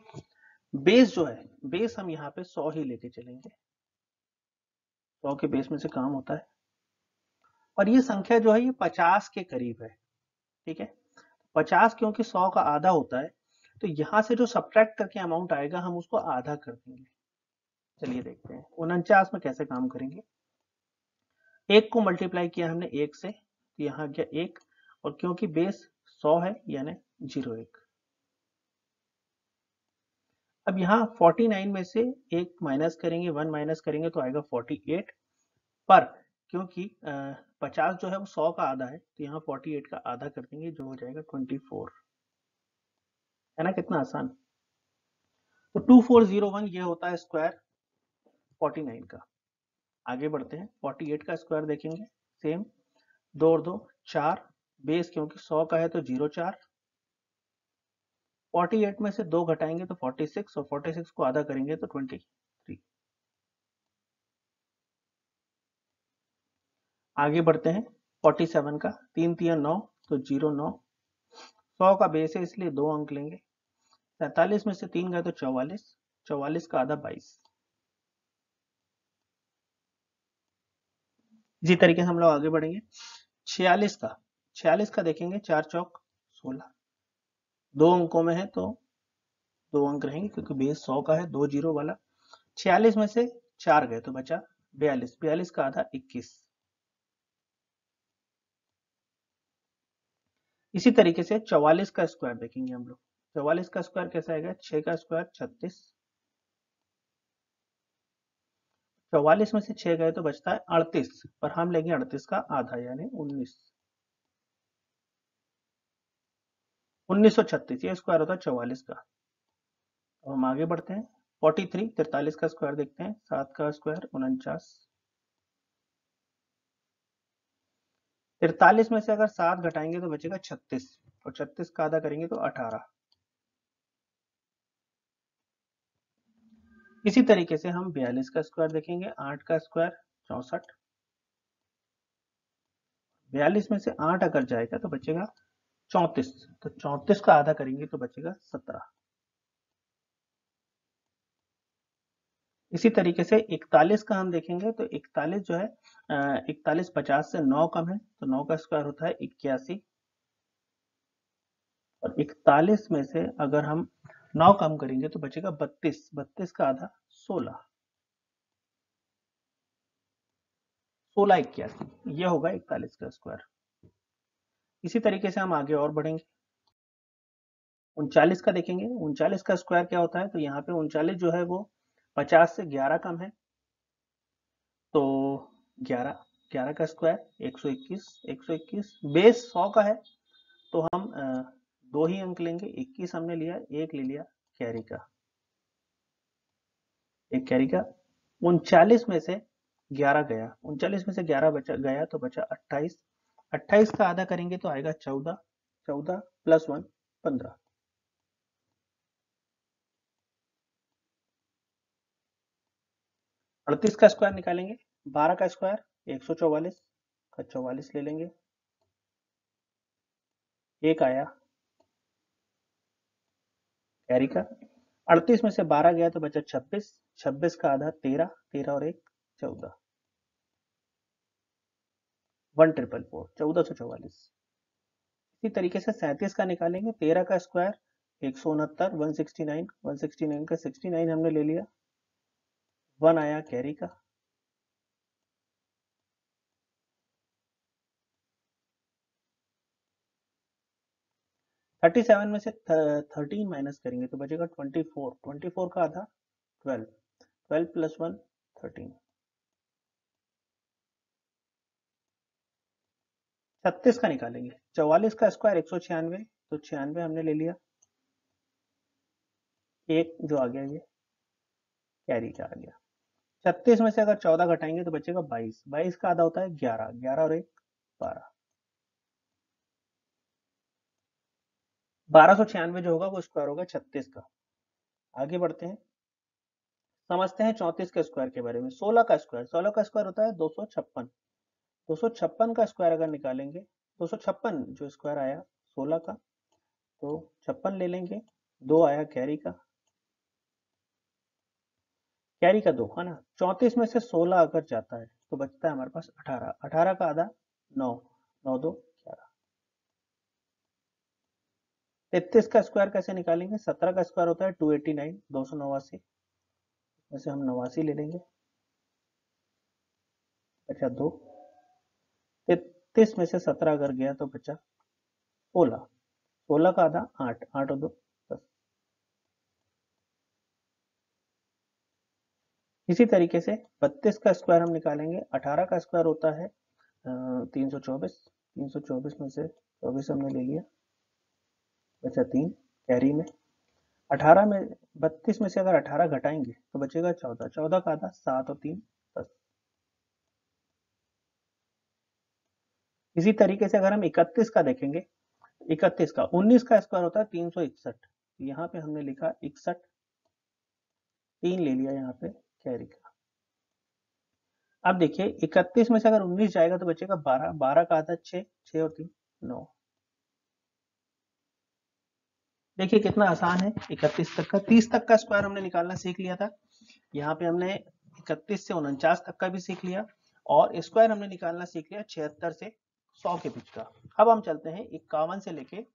बेस जो है, बेस हम यहाँ पे 100 ही लेके चलेंगे। 100 के बेस में से काम होता है और ये संख्या जो है ये 50 के करीब है। ठीक है, 50 क्योंकि 100 का आधा होता है, तो यहां से जो सब्ट्रैक्ट करके अमाउंट आएगा हम उसको आधा कर देंगे। चलिए देखते हैं 49 में कैसे काम करेंगे। 1 को मल्टीप्लाई किया हमने 1 से, तो यहाँ गया 1 और क्योंकि बेस 100 है यानी 01। अब यहाँ 49 में से 1 माइनस करेंगे, 1 माइनस करेंगे तो आएगा 48। पर क्योंकि 50 जो है वो 100 का आधा है, तो यहाँ 48 का आधा कर देंगे जो हो जाएगा 24। है ना, कितना आसान। तो 2401 ये होता है स्क्वायर 49 का। आगे बढ़ते हैं। 48 का स्क्वायर देखेंगे। सेम, 2 और 2 4, बेस क्योंकि 100 का है तो 04। 48 में से 2 घटाएंगे तो 46 और 46 को आधा करेंगे तो 23। आगे बढ़ते हैं। 47 का 3 3 9 तो 09। 100 का बेस है इसलिए 2 अंक लेंगे। 47 में से 3 गए तो 44। 44 का आधा 22। इसी तरीके से हम लोग आगे बढ़ेंगे। 46 का देखेंगे। 4 चौक 16। 2 अंकों में है तो 2 अंक रहेंगे क्योंकि बेस 100 का है, 2 जीरो वाला। 46 में से 4 गए तो बचा 42। 42 का आधा 21। इसी तरीके से 44 का स्क्वायर देखेंगे हम लोग। 44 का स्क्वायर कैसा आएगा? 6 का स्क्वायर 36। 44 में से 6 गए तो बचता है 38, पर हम लेंगे 38 का आधा यानी 19। 1936 ये स्क्वायर होता है 44 का। अब हम आगे बढ़ते हैं। 43 43 का स्क्वायर देखते हैं। 7 का स्क्वायर 49। 43 में से अगर 7 घटाएंगे तो बचेगा 36 और 36 का आधा करेंगे तो 18। इसी तरीके से हम 42 का स्क्वायर देखेंगे। 8 का स्क्वायर 64। 42 में से 8 अगर जाएगा तो बचेगा 34, तो 34 का आधा करेंगे तो बचेगा 17। इसी तरीके से 41 का हम देखेंगे तो 41 जो है 41 50 से 9 कम है तो 9 का स्क्वायर होता है 81। और 41 में से अगर हम 9 कम करेंगे तो बचेगा 32। 32 का आधा 16। 16 81 यह होगा 41 का स्क्वायर। इसी तरीके से हम आगे और बढ़ेंगे। 39 का देखेंगे। 39 का स्क्वायर क्या होता है? तो यहाँ पे 39 जो है वो 50 से 11 कम है तो 11। 11 का स्क्वायर 121। 121 बेस 100 का है तो हम 2 ही अंक लेंगे। 21 हमने लिया, 1 ले लिया कैरी का, 1 कैरी का। 39 में से 11 गया। 39 में से 11 बचा गया तो बचा 28। 28 का आधा करेंगे तो आएगा 14। 14 प्लस 1 15। 38 का स्क्वायर निकालेंगे, 12 का स्क्वायर 144 का 44 ले लेंगे, एक आया कैरी का, 38 में से 12 गया तो बचा 26, 26 का आधा 13, 13 और 1 14, 1444, 1444। इसी तरीके से 37 का निकालेंगे, 13 का स्क्वायर 169, 169, 169 का 69 हमने ले लिया, 1 आया कैरी का, 37 में से 13 माइनस करेंगे तो बचेगा 24, 24 का आधा 12, 12 प्लस 1 13, 36 का निकालेंगे, 44 का स्क्वायर 196, तो 96 हमने ले लिया, एक जो आ गया ये कैरी का आ गया। 36 में से अगर 14 घटाएंगे तो बचेगा 22, 22 का आधा होता है 11, 11 और 1 12, 1296 जो होगा वो स्क्वायर होगा 36 का। आगे बढ़ते हैं, समझते हैं 34 के स्क्वायर के बारे में। 16 का स्क्वायर, 16 का स्क्वायर होता है 256, 256 का स्क्वायर अगर निकालेंगे, 256 जो स्क्वायर आया 16 का, तो 56 ले लेंगे, 2 आया कैरी का, कैरी का 2 है ना। 34 में से 16 अगर जाता है तो बचता है हमारे पास 18, 18 का आधा 9, 9 2 11। 33 का स्क्वायर कैसे निकालेंगे, 17 का स्क्वायर होता है 289, 289, वैसे हम 89 ले लेंगे, बचा 2, 33 में से 17 अगर गया तो बचा 16, 16 का आधा 8, 8 और 2 10। इसी तरीके से 32 का स्क्वायर हम निकालेंगे, 18 का स्क्वायर होता है 324, 324 में से 24 हमने ले लिया, बचा 3 कैरी में, 18 में 32 में से अगर 18 घटाएंगे तो बचेगा 14, 14 का आधा 7 और 3 10। इसी तरीके से अगर हम 31 का देखेंगे, 31 का 19 का स्क्वायर होता है 361, यहाँ पे हमने लिखा 61, 3 ले लिया यहाँ पे कैरी का। अब देखिए 31 में से अगर 19 जाएगा तो बचेगा 12, 12 का आधा 6, 6 और 3 9। देखिए कितना आसान है, 31 तक का, 30 तक का स्क्वायर हमने निकालना सीख लिया था, यहाँ पे हमने 31 से 49 तक का भी सीख लिया, और स्क्वायर हमने निकालना सीख लिया 76 से 100 के बीच का। अब हम चलते हैं 51 से लेके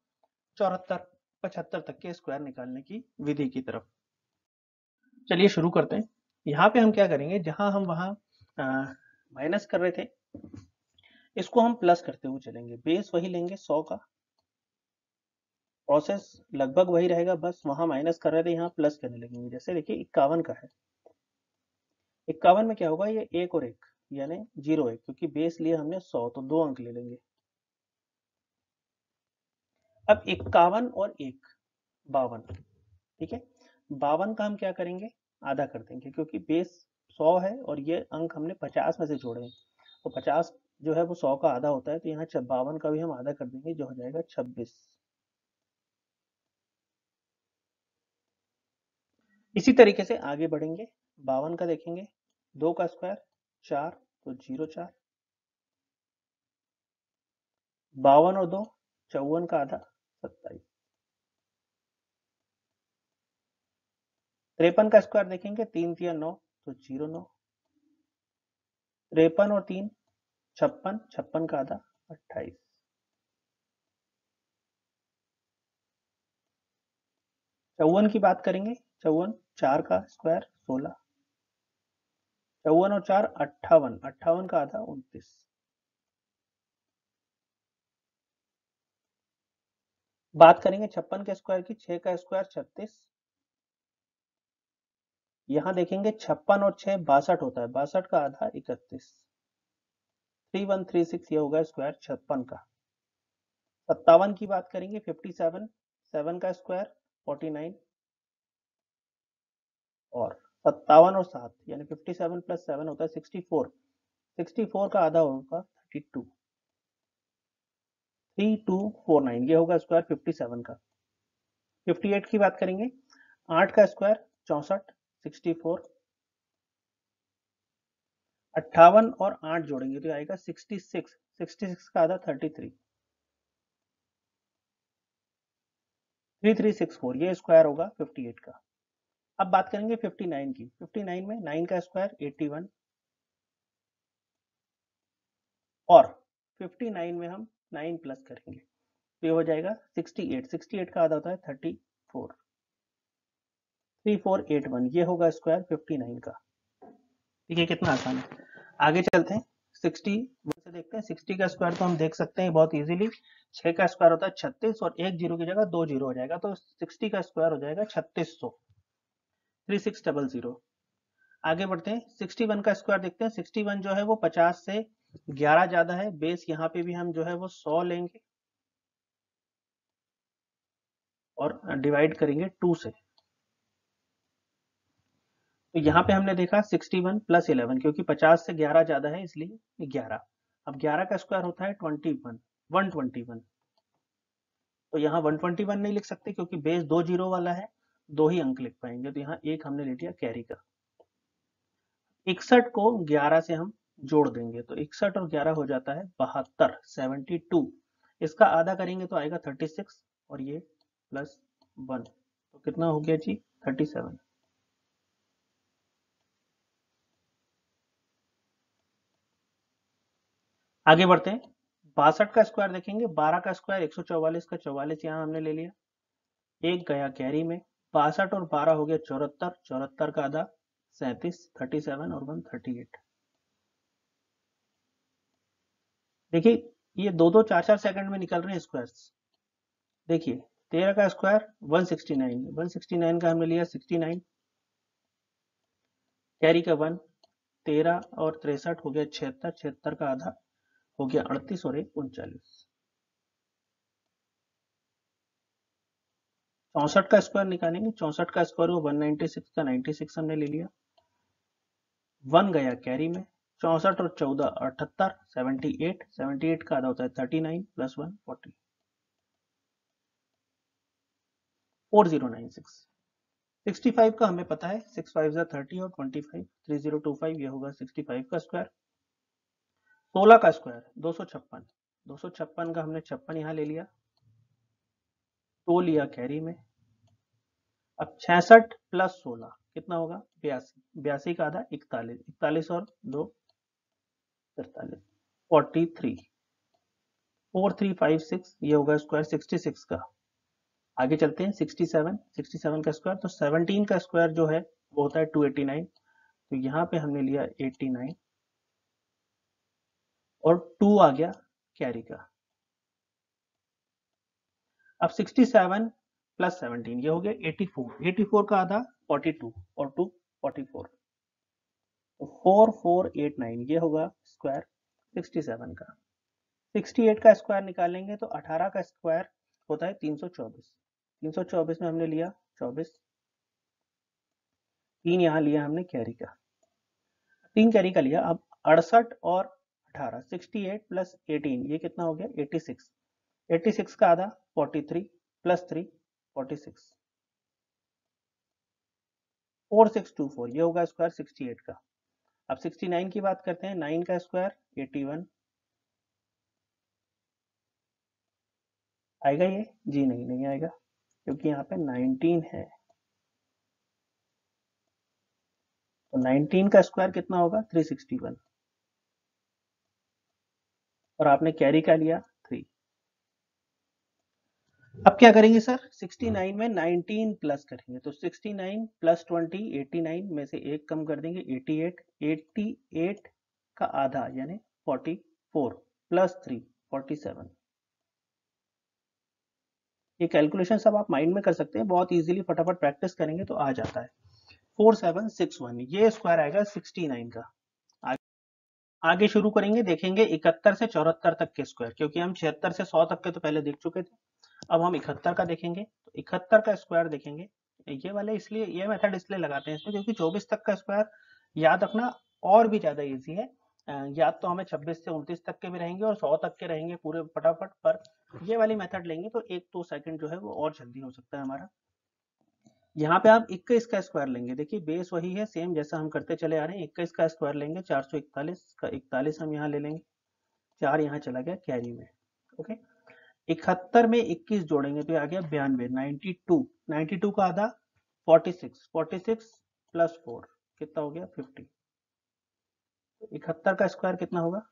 74 75 तक के स्क्वायर निकालने की विधि की तरफ। चलिए शुरू करते हैं। यहाँ पे हम क्या करेंगे, जहां हम वहां माइनस कर रहे थे इसको हम प्लस करते हुए चलेंगे, बेस वही लेंगे 100 का, प्रोसेस लगभग वही रहेगा, बस वहां माइनस कर रहे थे यहाँ प्लस करने लगेंगे। जैसे देखिए 51 का है, 51 में क्या होगा, ये एक और एक यानी 0 1, क्योंकि बेस लिए हमने 100 तो 2 अंक ले लेंगे। अब 51 और 1 52, ठीक है, 52 का हम क्या करेंगे, आधा कर देंगे, क्योंकि बेस 100 है और ये अंक हमने 50 में से जोड़े हैं, तो 50 जो है वो 100 का आधा होता है, तो यहाँ 52 का भी हम आधा कर देंगे, जो हो जाएगा 26। इसी तरीके से आगे बढ़ेंगे, 52 का देखेंगे, 2 का स्क्वायर 4, तो 0 4, 52 और 2 54 का आधा 27, 53 का स्क्वायर देखेंगे, 3 3 9, तो 0 9, 53 और 3 56, 56 का आधा 28, 54 की बात करेंगे, 54 4 का स्क्वायर 16, 54 और 4 58, 58 का आधा 29, बात करेंगे 56 के स्क्वायर की, 6 का स्क्वायर 36, यहां देखेंगे 56 और 6 62 होता है, 62 का आधा 31, 3136 ये होगा स्क्वायर 56 का। 57 की बात करेंगे, 57, 7 का स्क्वायर 49, और 57 और 7 यानी 57 प्लस 7 होता है 64, 64 का आधा होगा 32, 3249 ये होगा स्क्वायर 57 का। 58 की बात करेंगे, 8 का स्क्वायर 64, 64, 58 और 8 जोड़ेंगे तो आएगा 66, 66 का आधा 33, 3364, ये स्क्वायर होगा 58 का। अब बात करेंगे 59 की। 59 में 9 का स्क्वायर 81 और 59 में हम 9 प्लस करेंगे तो ये हो जाएगा 68, 68 का आधा होता है 34, 3481, ये होगा स्क्वायर 59 का। ठीक है, कितना आसान है। आगे चलते हैं 61 से देखते हैं। 60 का स्क्वायर तो हम देख सकते हैं बहुत इजीली, 6 का स्क्वायर होता है 36 और एक जीरो की जगह 2 जीरो हो जाएगा तो 60 का स्क्वायर हो जाएगा 3600, 3600। आगे बढ़ते हैं 61 का स्क्वायर देखते हैं। 61 जो है वो 50 से 11 ज्यादा है, बेस यहाँ पे भी हम जो है वो 100 लेंगे और डिवाइड करेंगे 2 से। तो यहाँ पे हमने देखा 61 प्लस 11, क्योंकि 50 से 11 ज्यादा है इसलिए 11। अब 11 का स्क्वायर होता है 21, 121। तो यहाँ 121 नहीं लिख सकते क्योंकि बेस 2 जीरो वाला है, 2 ही अंक लिख पाएंगे, तो यहाँ एक हमने ले लिया कैरी का। 61 को 11 से हम जोड़ देंगे तो 61 और 11 हो जाता है 72, 72। इसका आधा करेंगे तो आएगा 36 और ये प्लस 1 तो कितना हो गया जी 37। आगे बढ़ते हैं 62 का स्क्वायर देखेंगे। 12 का स्क्वायर 144 का 44 यहाँ हमने ले लिया, एक गया कैरी में। 62 और 12 हो गया 74, 74 का आधा 37, 37 और 1 38। देखिए ये दो दो चार चार सेकंड में निकल रहे हैं स्क्वायर्स। देखिए 13 का स्क्वायर 169, 169 का हमने लिया 69, कैरी का 1, 13 और 63 हो गया 76, 76 का आधा हो गया 38 और 1 39। 64 का स्क्वायर निकालेंगे। 64 का स्क्वायर हुआ 196 का 96 हमने ले लिया, 1 गया कैरी में। 64 और 14 78, 78, 78 का आधा होता है 39 प्लस 1 40, 4096। 65 का हमें पता है 6 5 30 और 25 3025, ये होगा 65 का स्क्वायर। 16 का स्क्वायर 256, 256 का हमने 56 यहाँ ले लिया, 2 लिया कैरी में। अब 66 प्लस 16 कितना होगा 82, 82 का आधा 41, 41 और 2 43, 43, 4356, ये होगा स्क्वायर 66 का। आगे चलते हैं 67, 67 का स्क्वायर। तो 17 का स्क्वायर जो है वो होता है 289, तो यहाँ पे हमने लिया 89 और 2 आ गया कैरी का। अब 67 प्लस 17 ये हो गया 84, 84 का आधा 42 और 2 44, तो 4489 ये होगा स्क्वायर 67 का। 68 का स्क्वायर निकालेंगे तो 18 का स्क्वायर होता है 324, 324 में हमने लिया 24, 3 यहाँ लिया हमने कैरी का, 3 कैरी का लिया। अब 68 और 18, 68 प्लस 18 ये कितना हो गया 86, 86 का आधा 43 प्लस 3 46, 4624, ये होगा स्क्वायर 68 का। अब 69 की बात करते हैं। 9 का स्क्वायर 81 आएगा ये जी, नहीं नहीं आएगा क्योंकि यहाँ पे 19 है, तो 19 का स्क्वायर कितना होगा 361 और आपने कैरी का लिया 3। अब क्या करेंगे सर 69 में 19 प्लस करेंगे तो 69 प्लस 20 89 में से एक कम कर देंगे 88, 88 का आधा यानी 44 प्लस 3 47। ये कैलकुलेशन सब आप माइंड में कर सकते हैं, बहुत इजीली फटाफट प्रैक्टिस करेंगे तो आ जाता है। 4761 ये स्क्वायर आएगा 69 का। आगे शुरू करेंगे, देखेंगे 71 से 74 तक के स्क्वायर, क्योंकि हम 76 से 100 तक के तो पहले देख चुके थे। अब हम 71 का देखेंगे तो 71 का स्क्वायर देखेंगे। ये वाले इसलिए ये मेथड इसलिए लगाते हैं इसमें क्योंकि 24 तक का स्क्वायर याद रखना और भी ज्यादा इजी है। याद तो हमें 26 से 29 तक के भी रहेंगे और 100 तक के रहेंगे पूरे फटाफट, पर ये वाली मेथड लेंगे तो 1-2 सेकंड जो है वो और जल्दी हो सकता है हमारा। यहाँ पे आप 21 का स्क्वायर लेंगे, देखिए बेस वही है सेम जैसा हम करते चले आ रहे हैं। 21 का स्क्वायर लेंगे, 441 का 41 हम यहाँ ले लेंगे, 4 यहाँ चला गया कैरी में। ओके, 71 में 21 जोड़ेंगे तो आ गया 92, 92, 92 का आधा 46, 46 प्लस 4 कितना हो गया 50। 71 का स्क्वायर कितना होगा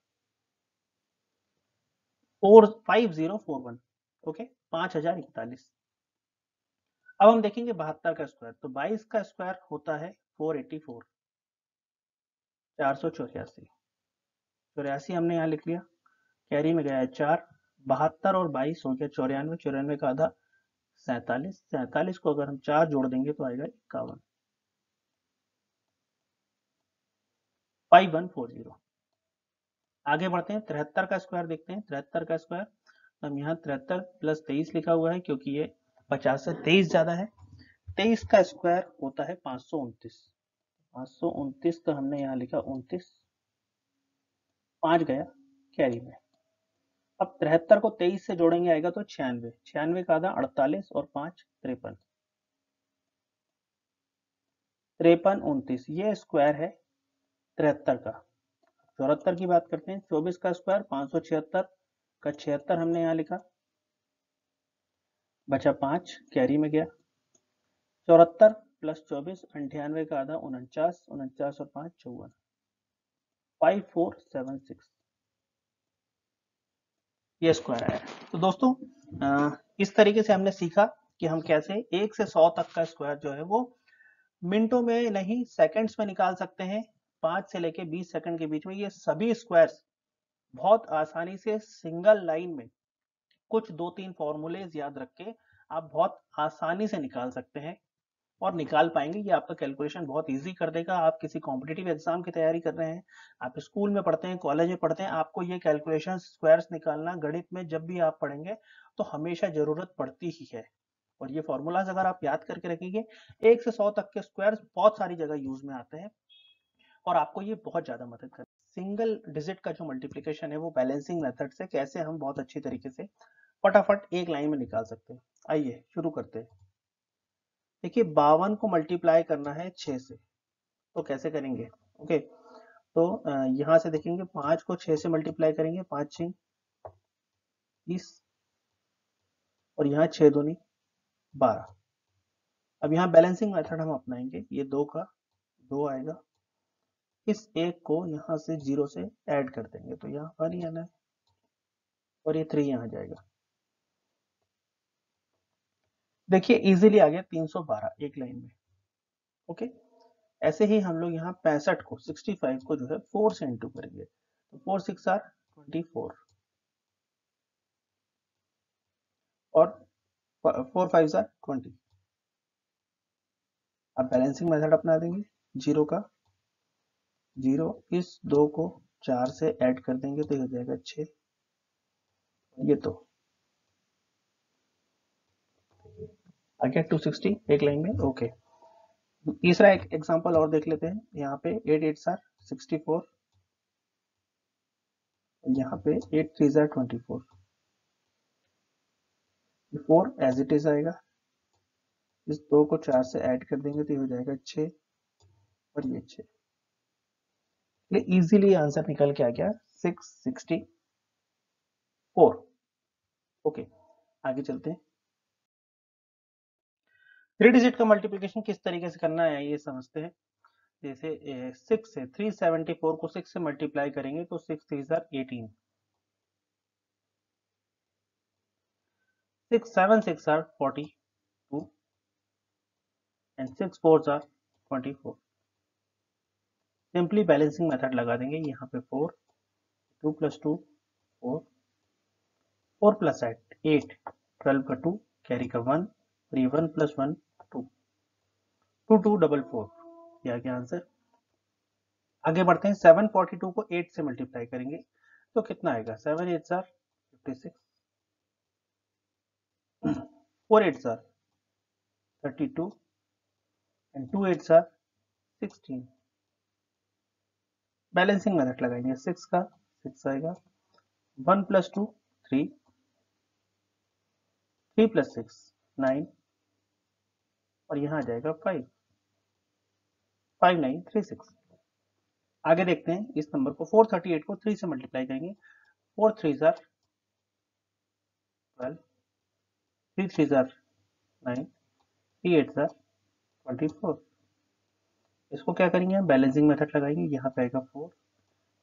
5041। ओके, 5041। अब हम देखेंगे 72 का स्क्वायर, तो 22 का स्क्वायर होता है 484, 484, 84 हमने यहाँ लिख लिया, कैरी में गया है 4, 72 और 22 हो गया 94, 94 का आधा 47, 47 को अगर हम 4 जोड़ देंगे तो आएगा 51, 5140। आगे बढ़ते हैं, 73 का स्क्वायर देखते हैं। 73 का स्क्वायर, हम यहाँ 73 प्लस 23 लिखा हुआ है क्योंकि ये 50 से 23 ज्यादा है। 23 का स्क्वायर होता है 529, 529 का हमने यहाँ लिखा 29, 5 गया कैरी में। अब 73 को 23 से जोड़ेंगे आएगा तो 96, 96 का आधा 48 और 5 53, 53 29, ये स्क्वायर है 73 का। 74 की बात करते हैं, 24 का स्क्वायर 576 का 76 हमने यहाँ लिखा, बचा 5 कैरी में गया, 74 प्लस 24 98 का आधा 49, 49 और 5 54, 5476, ये स्क्वायर आया। तो दोस्तों इस तरीके से हमने सीखा कि हम कैसे 1 से 100 तक का स्क्वायर जो है वो मिनटों में नहीं सेकंड्स में निकाल सकते हैं। 5 से लेके 20 सेकंड के बीच में ये सभी स्क्वायर्स बहुत आसानी से सिंगल लाइन में कुछ 2-3 फॉर्मूलेज याद रख के आप बहुत आसानी से निकाल सकते हैं और निकाल पाएंगे। ये आपका कैलकुलेशन बहुत इजी कर देगा। आप किसी कॉम्पिटिटिव एग्जाम की तैयारी कर रहे हैं, आप स्कूल में पढ़ते हैं, कॉलेज में पढ़ते हैं, आपको ये कैलकुलेशन स्क्वायर्स निकालना गणित में जब भी आप पढ़ेंगे तो हमेशा जरूरत पड़ती ही है। और ये फॉर्मूलाज अगर आप याद करके रखेंगे, 1 से 100 तक के स्क्वायर्स बहुत सारी जगह यूज में आते हैं और आपको ये बहुत ज्यादा मदद करेगा। सिंगल डिजिट का जो मल्टीप्लिकेशन है वो बैलेंसिंग मेथड से कैसे हम बहुत अच्छी तरीके से फटाफट एक लाइन में निकाल सकते हैं। आइए शुरू करते हैं। देखिए 52 को मल्टीप्लाई करना है 6 से, तो कैसे करेंगे। ओके, तो यहां से देखेंगे 5 को 6 से मल्टीप्लाई करेंगे, 5 6 30 और यहाँ 6 दूनी 12। अब यहाँ बैलेंसिंग मेथड हम अपनाएंगे, ये 2 का 2 आएगा, इस एक को यहाँ से 0 से ऐड कर देंगे तो यहाँ 1 ही आना है और ये 3 यहाँ जाएगा। देखिए इजीली आ गया 312 एक लाइन में। ओके, ऐसे ही हम लोग यहाँ 65 को 65 को जो है 4 से इंटू करेंगे, तो 4 6 आर 24 और 4 5 आर 20। अब बैलेंसिंग मेथड अपना देंगे, 0 का 0, इस 2 को 4 से ऐड कर देंगे तो ये हो जाएगा 6, ये तो आ गया 260 एक लाइन में। ओके, तीसरा एक एग्जांपल और देख लेते हैं। यहाँ पे 8 8 आर 64, यहाँ पे 8 3 आर 24, 4 एज इट इज आएगा, इस 2 को 4 से ऐड कर देंगे तो ये हो जाएगा 6 और ये 6। इजीली आंसर निकल के आ गया 664। ओके, आगे चलते हैं। 3 डिजिट का मल्टीप्लिकेशन किस तरीके से करना है ये समझते हैं। जैसे 6 से 374 को 6 से मल्टीप्लाई करेंगे तो 6 3 are 18, 6 7 6 are 42 and 6 4 are 24। Simply balancing method लगा देंगे, यहाँ पे 4, 2 प्लस 2 4, 4 प्लस 8 12 का 2 कैरी का 1 और ये 1 प्लस 1 2, 2 2 4 4, ये आ गया आंसर। आगे बढ़ते हैं, 742 को 8 से मल्टीप्लाई करेंगे तो कितना आएगा, 7 8 are 56, 4 8 are 32 and 2 8 are 16। Balancing method लगाएंगे, 6 का 6 आएगा, 1 प्लस 2 3, 3 प्लस 6 9 और यहाँ आ जाएगा 5, 5936। आगे देखते हैं इस नंबर को, 438 को 3 से मल्टीप्लाई करेंगे। 4 3 जार 12, 3 3 जार 9, 3 8 जार 24। इसको क्या करेंगे हम, बैलेंसिंग मेथड लगाएंगे। यहाँ पे आएगा 4,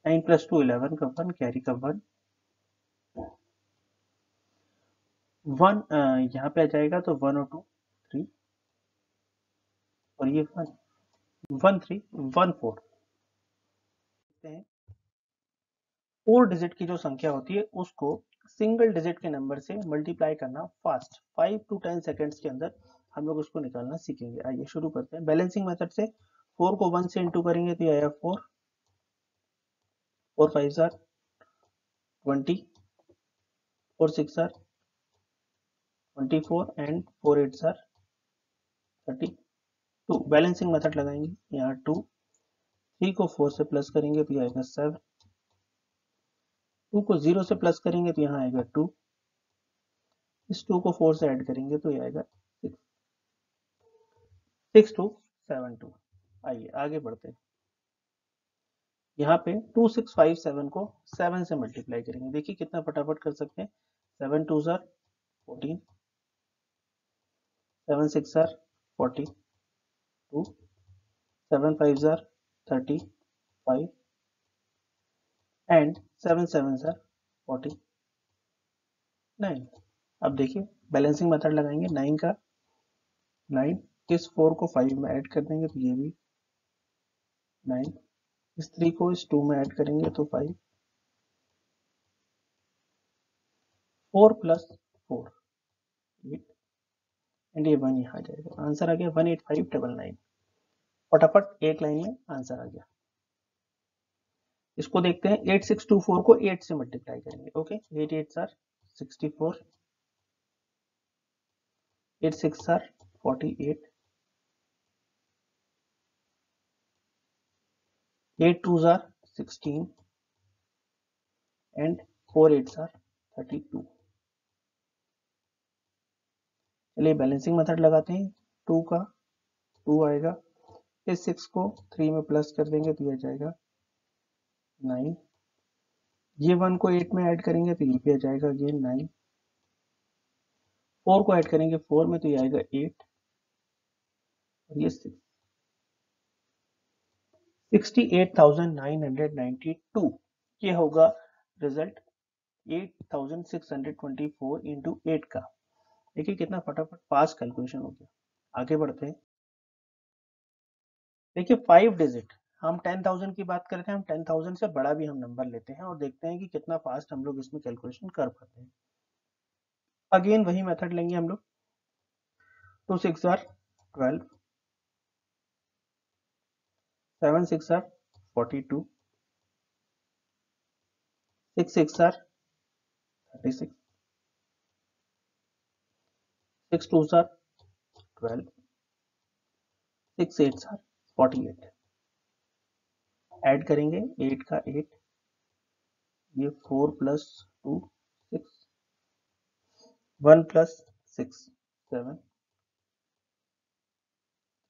9 प्लस 2 11 का 1, कैरी का 1, 1 यहाँ पे आ जाएगा तो 1 और 2 3, और ये 1 1 3 1 4। देखते हैं 4 डिजिट की जो संख्या होती है उसको सिंगल डिजिट के नंबर से मल्टीप्लाई करना फास्ट, 5 to 10 सेकेंड्स के अंदर हम लोग उसको निकालना सीखेंगे। आइए शुरू करते हैं। बैलेंसिंग मेथड से 4 को 1 से इंटू करेंगे तो ये आएगा 4, 4 5 jar 20, 4 6 jar 24 and 4 8 jar 32। Balancing method लगाएंगे, यहाँ 2, 3 को 4 से प्लस करेंगे तो ये आएगा 7, 2 को 0 से प्लस करेंगे तो यहाँ आएगा 2, इस 2 को 4 से ऐड करेंगे तो ये आएगा 6, 6 2 7 2। आइए आगे बढ़ते हैं। यहाँ पे 2657 को 7 से मल्टीप्लाई करेंगे। देखिए कितना फटाफट कर सकते हैं। 7 2 jar 14, 7 6 jar 42, 7 5 jar 35 and 7 7 jar 49। अब देखिए बैलेंसिंग मेथड लगाएंगे। 9 का 9, इस 4 को 5 में ऐड कर देंगे तो ये भी 9, इस 3 को इस 2 में ऐड करेंगे तो 5, 4 प्लस 4 8 एंड ये 1 यहाँ आ जाएगा। आंसर आ गया 18599। फटाफट एक लाइन में आंसर आ गया। इसको देखते हैं। 8624 को 8 से मल्टीप्लाई करेंगे। Okay, 8 8 are 64, 8 6 are 48, 8 2 are 16 and 4 8 are 32। चलिए बैलेंसिंग मेथड लगाते हैं। 2 का 2 आएगा, इस 6 को 3 में प्लस कर देंगे तो ये जाएगा 9, ये 1 को 8 में ऐड करेंगे तो ये भी आ जाएगा अगेन 9, 4 को ऐड करेंगे 4 में तो ये आएगा 8, और ये 68,992। ये होगा रिजल्ट 8624 इंटू 8 का। देखिए कितना फटाफट फास्ट कैलकुलेशन हो गया। आगे बढ़ते हैं। देखिए 5 डिजिट, हम 10,000 की बात करते हैं, हम 10,000 से बड़ा भी हम नंबर लेते हैं और देखते हैं कि कितना फास्ट हम लोग इसमें कैलकुलेशन कर पाते हैं। अगेन वही मेथड लेंगे हम लोग। 2 6 are 12, 7 6 are 42, 6 6 are 36, 6 2 are 12, 6 8 are 48। Add करेंगे 8 का 8, ये 4 प्लस 2 6, 1 प्लस 6 7,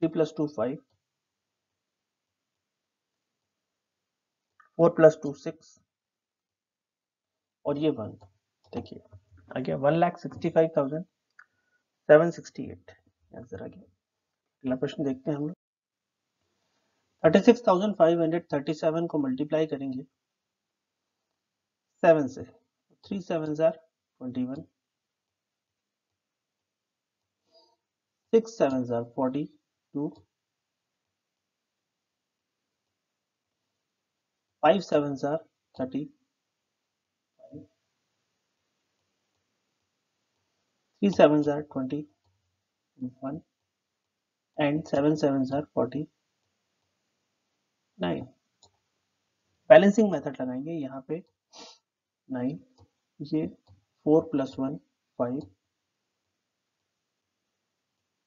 3 प्लस 2 5, 4 प्लस 2 6 और ये 1। देखिए आ गया 1,65,768 आंसर आ गया। अगला प्रश्न देखते हैं हम लोग। 36,537 को मल्टीप्लाई करेंगे 7 से। 3 7 jar 21, 6 7 jar 42, 5 7 jar 30, 3 7 jar 21 and 7 7 jar 49। Balancing method लगाएंगे। यहाँ पे 9, ये 4 प्लस 1 5,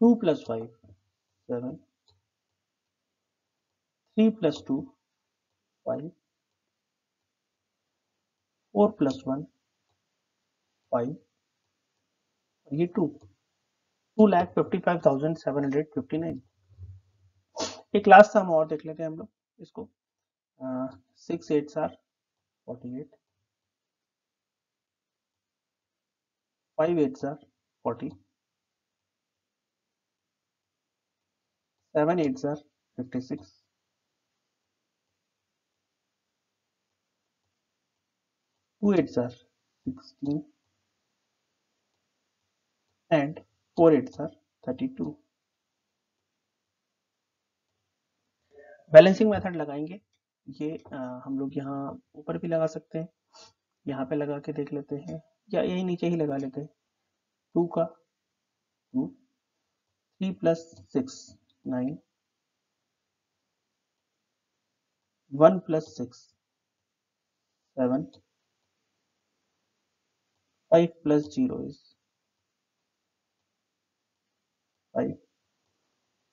2 प्लस 5 7, 3 प्लस 2 5, 4 प्लस 1 5 और ये 2, 2,55,759। एक लास्ट सम और देख लेते हैं हम लोग इसको। 6 8 are 48, 5 8 are 40, 7 8 are 56, 2 8 are 16 and 4 8 are 32। Balancing method लगाएंगे। ये हम लोग यहाँ ऊपर भी लगा सकते हैं, यहाँ पे लगा के देख लेते हैं, या यही नीचे ही लगा लेते हैं। 2 का 2, 3 plus 6 9, 1 plus 6 7, 5 plus 0 is 5,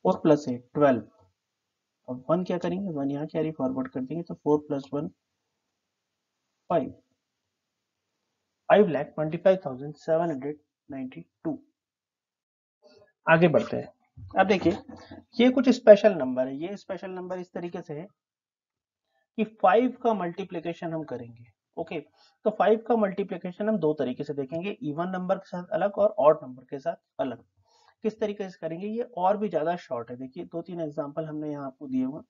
4 plus 8 12। अब 1 क्या करेंगे, 1 यहाँ कैरी फॉरवर्ड कर देंगे, तो 4 प्लस 1 5, 5,25,792। आगे बढ़ते हैं। अब देखिए ये कुछ स्पेशल नंबर है। ये स्पेशल नंबर इस तरीके से है कि 5 का मल्टीप्लिकेशन हम करेंगे। ओके, तो 5 का मल्टीप्लिकेशन हम दो तरीके से देखेंगे, इवन नंबर के साथ अलग और ऑड नंबर के साथ अलग। किस तरीके से करेंगे ये और भी ज्यादा शॉर्ट है। देखिए 2-3 एग्जांपल हमने यहाँ आपको दिए हुए।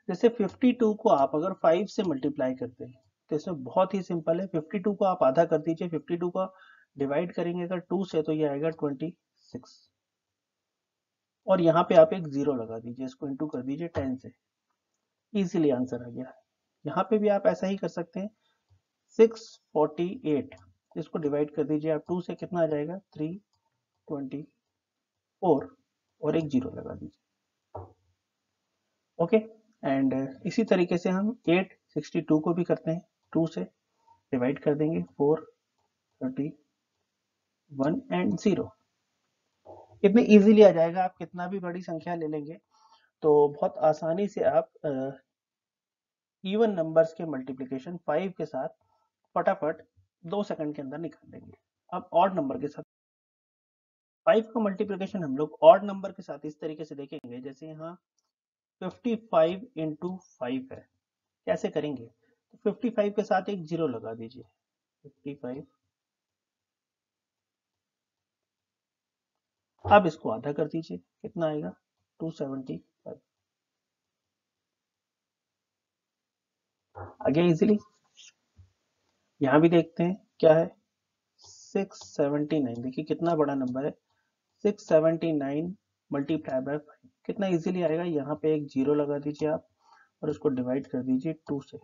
जैसे 52 को आप अगर 5 से मल्टीप्लाई करते हैं तो इसमें बहुत ही सिंपल है। 52 को आप आधा कर दीजिए, 52 का डिवाइड करेंगे अगर 2 से तो ये आएगा 26, और यहाँ पे आप एक जीरो लगा दीजिए, इसको इंटू कर दीजिए 10 से, इजीली आंसर आ गया। यहाँ पे भी आप ऐसा ही कर सकते हैं। 648 इसको डिवाइड कर दीजिए आप 2 से, कितना आ जाएगा 324, और एक जीरो लगा दीजिए। ओके, एंड इसी तरीके से हम 862 को भी करते हैं। 2 से डिवाइड कर देंगे 4 31 एंड 0। इतने इजीली आ जाएगा। आप कितना भी बड़ी संख्या ले लेंगे तो बहुत आसानी से आप इवन नंबर्स के मल्टीप्लिकेशन 5 के साथ फटाफट 2 सेकंड के अंदर निकाल देंगे। अब ऑड नंबर के साथ 5 का मल्टीप्लिकेशन हम लोग ऑड नंबर के साथ इस तरीके से देखेंगे। जैसे यहाँ 55 इंटू 5 है, कैसे करेंगे, तो 55 के साथ एक जीरो लगा दीजिए, 55। अब इसको आधा कर दीजिए, कितना आएगा 275। आगे इजीली यहाँ भी देखते हैं क्या है, 679। देखिए कितना बड़ा नंबर है, 679 मल्टीप्लाई बाय 5 कितना इजीली आएगा। यहाँ पे एक जीरो लगा दीजिए आप और उसको डिवाइड कर दीजिए 2 से,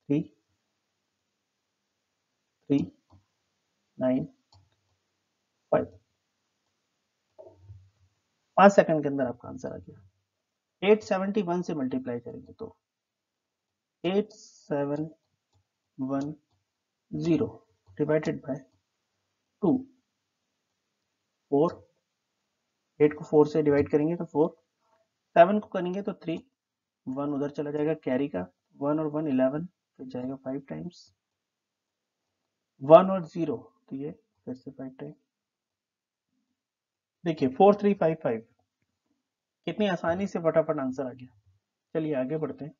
3 3 9 5। 5 सेकंड के अंदर आपका आंसर आ गया। 871 से मल्टीप्लाई करेंगे तो 8710 डिवाइडेड बाय 2, 4, 8 को 4 से डिवाइड करेंगे तो 4, 7 को करेंगे तो 3, 1 उधर चला जाएगा कैरी का, 1 और 1 11, फिर जाएगा 5 टाइम्स, 1 और 0 तो ये फिर से 5 टाइम। देखिए 4355 कितनी आसानी से फटाफट आंसर आ गया। चलिए आगे बढ़ते हैं।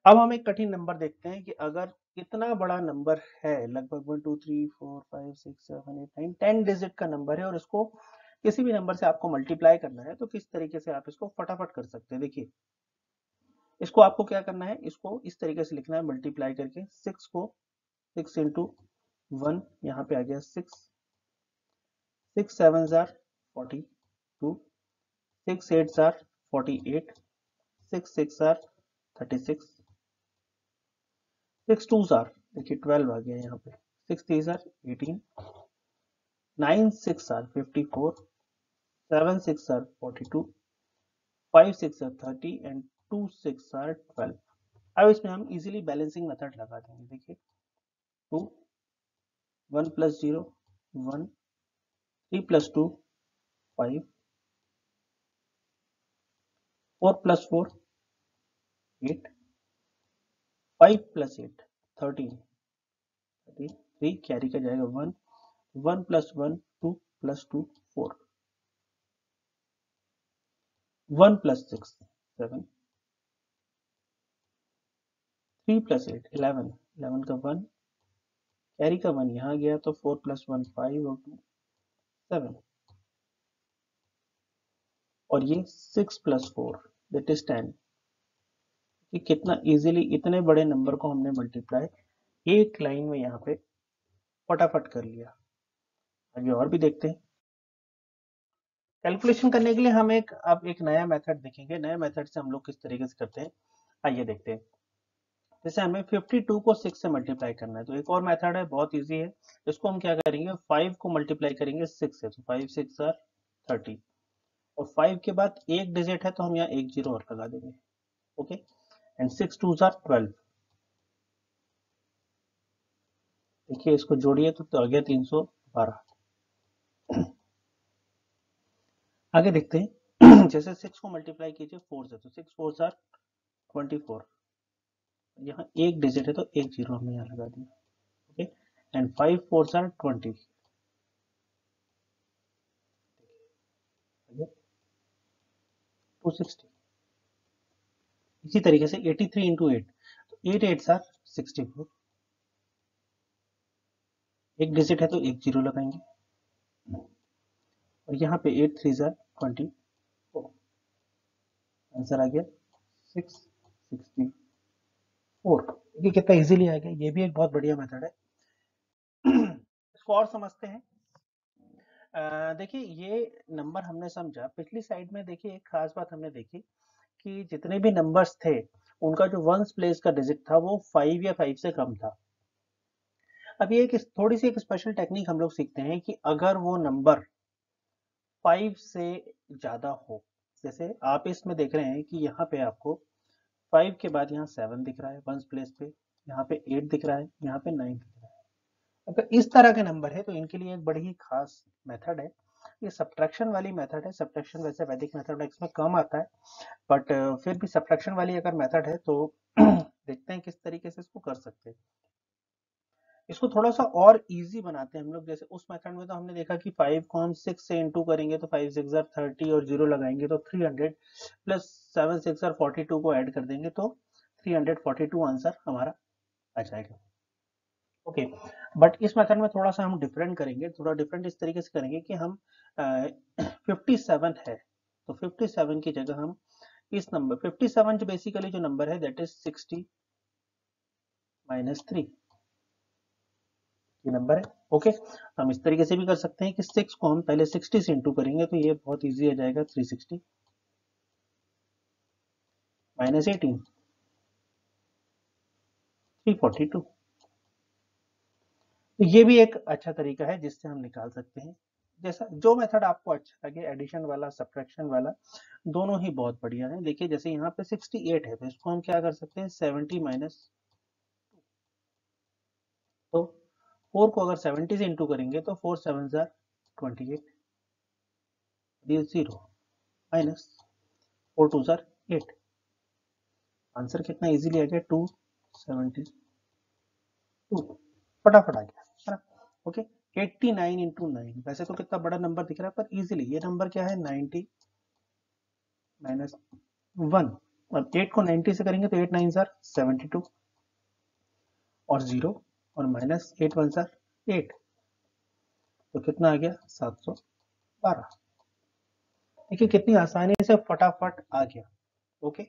अब हम एक कठिन नंबर देखते हैं कि अगर इतना बड़ा नंबर है, लगभग 1 2 3 4 5 6 7 8 9 10 डिजिट का नंबर है और इसको किसी भी नंबर से आपको मल्टीप्लाई करना है, तो किस तरीके से आप इसको फटाफट कर सकते हैं। देखिए इसको आपको क्या करना है, इसको इस तरीके से लिखना है मल्टीप्लाई करके। 6 को 6 इंटू 1, यहाँ पे आ गया 6, 6 7 आर 42, 6 8 आर 48, 6 6 आर 36, 6 2 आर देखिए 12 आ गया यहाँ पे, 6 3 are 18, 9 6 are 54, 7 6 are 42, 5 6 are 30 and 2 6 are 12। अब इसमें हम इजीली बैलेंसिंग मेथड लगा देंगे। देखिए 2, 1 plus 0 1, 3 plus 2 5, 4 plus 4 8, 5 plus 8 13, 3, carry का जाएगा 1, 1 + 1 2 + 2 4, 1 + 6 7, 3 + 8 11, 11 का 1, कैरी का 1 यहाँ गया तो 4 + 1 5 और 2 7, और ये 6 + 4 दैट इज 10। कि कितना इजीली इतने बड़े नंबर को हमने मल्टीप्लाई एक लाइन में यहाँ पे फटाफट कर लिया। आगे और भी देखते हैं। कैलकुलेशन करने के लिए हम अब एक नया मेथड देखेंगे। नए मेथड से हम लोग किस तरीके से करते हैं, आइए देखते हैं। जैसे हमें 52 को 6 से मल्टीप्लाई करना है, तो एक और मेथड है, बहुत इजी है। इसको हम क्या करेंगे, 5 को मल्टीप्लाई करेंगे 6 से, तो 5 6 आर 30, और 5 के बाद एक डिजिट है तो हम यहाँ एक जीरो और लगा देंगे। Okay, and 6 2 are 12। देखिए इसको जोड़िए तो आ गया 312। आगे देखते हैं। जैसे 6 को मल्टीप्लाई कीजिए 4 से, तो 6 4 आर 24, यहाँ एक डिजिट है तो एक जीरो हमने यहाँ लगा दिया। Okay, and 5 4 are 20, 260। इसी तरीके से 83 इंटू 8, तो 8 8 आर 64, एक डिजिट है तो एक जीरो लगाएंगे, और यहाँ पे 8 3 आर 24, आंसर आ गया 664। देखिए कितना इजीली आ गया, ये भी एक बहुत बढ़िया मेथड है। इसको और समझते हैं। देखिए ये नंबर हमने समझा। पिछली साइड में देखिए एक खास बात हमने देखी कि जितने भी नंबर्स थे उनका जो वंस प्लेस का डिजिट था वो 5 या 5 से कम था। अब ये एक थोड़ी सी एक स्पेशल टेक्निक हम लोग सीखते हैं कि अगर वो नंबर 5 से ज्यादा हो, जैसे आप इसमें देख रहे हैं कि यहाँ पे आपको 5 के बाद यहाँ 7 दिख रहा है वंस प्लेस पे, यहाँ पे 8 दिख रहा है, यहाँ पे 9 दिख रहा है। अगर इस तरह के नंबर है तो इनके लिए एक बड़ी ही खास मेथड है, ये सब्ट्रैक्शन वाली मेथड है। सब्ट्रैक्शन वैसे वैदिक मैथमेटिक्स में कम आता है, बट फिर भी सब्ट्रैक्शन वाली अगर मेथड है तो देखते हैं किस तरीके से इसको कर सकते हैं। इसको थोड़ा सा और इजी बनाते हैं हम लोग। जैसे उस मेथड में तो हमने देखा कि 5 को हम 6 से इंटू करेंगे तो 5 6 30 और जीरो लगाएंगे तो 300, प्लस 7 6 42 को ऐड कर देंगे तो 342 आंसर हमारा आ जाएगा। ओके, बट इस मेथड में थोड़ा सा हम डिफरेंट करेंगे, थोड़ा डिफरेंट इस तरीके से करेंगे कि हम 57 है तो 57 की जगह हम इस नंबर 57 जो बेसिकली जो नंबर है दैट इज 60 - 3 ये नंबर है। ओके, हम इस तरीके से भी कर सकते हैं कि 6 को हम पहले 60 से इंटू करेंगे तो ये बहुत इजी आ जाएगा, 360 - 18 342। तो ये भी एक अच्छा तरीका है जिससे हम निकाल सकते हैं। जैसा जो मेथड आपको अच्छा लगे, एडिशन वाला सब्ट्रैक्शन वाला, दोनों ही बहुत बढ़िया है। देखिए जैसे यहाँ पे 68 है तो इसको हम क्या कर सकते हैं, 70 माइनस, तो 4 को अगर 70 से इंटू करेंगे तो 4 7 जार 28, ये 0 माइनस 4 2 जार 8, आंसर कितना इजीली आ गया 272, फटाफट आ गया है ना। ओके, 89 इंटू 9, वैसे तो कितना बड़ा नंबर दिख रहा है पर इजीली ये नंबर क्या है 90 माइनस 1, और 8 को 90 से करेंगे तो 8 9 जार 72, और 0 और माइनस 8 1 जार 8, तो कितना आ गया 712। देखिए कितनी आसानी से फटाफट आ गया। ओके,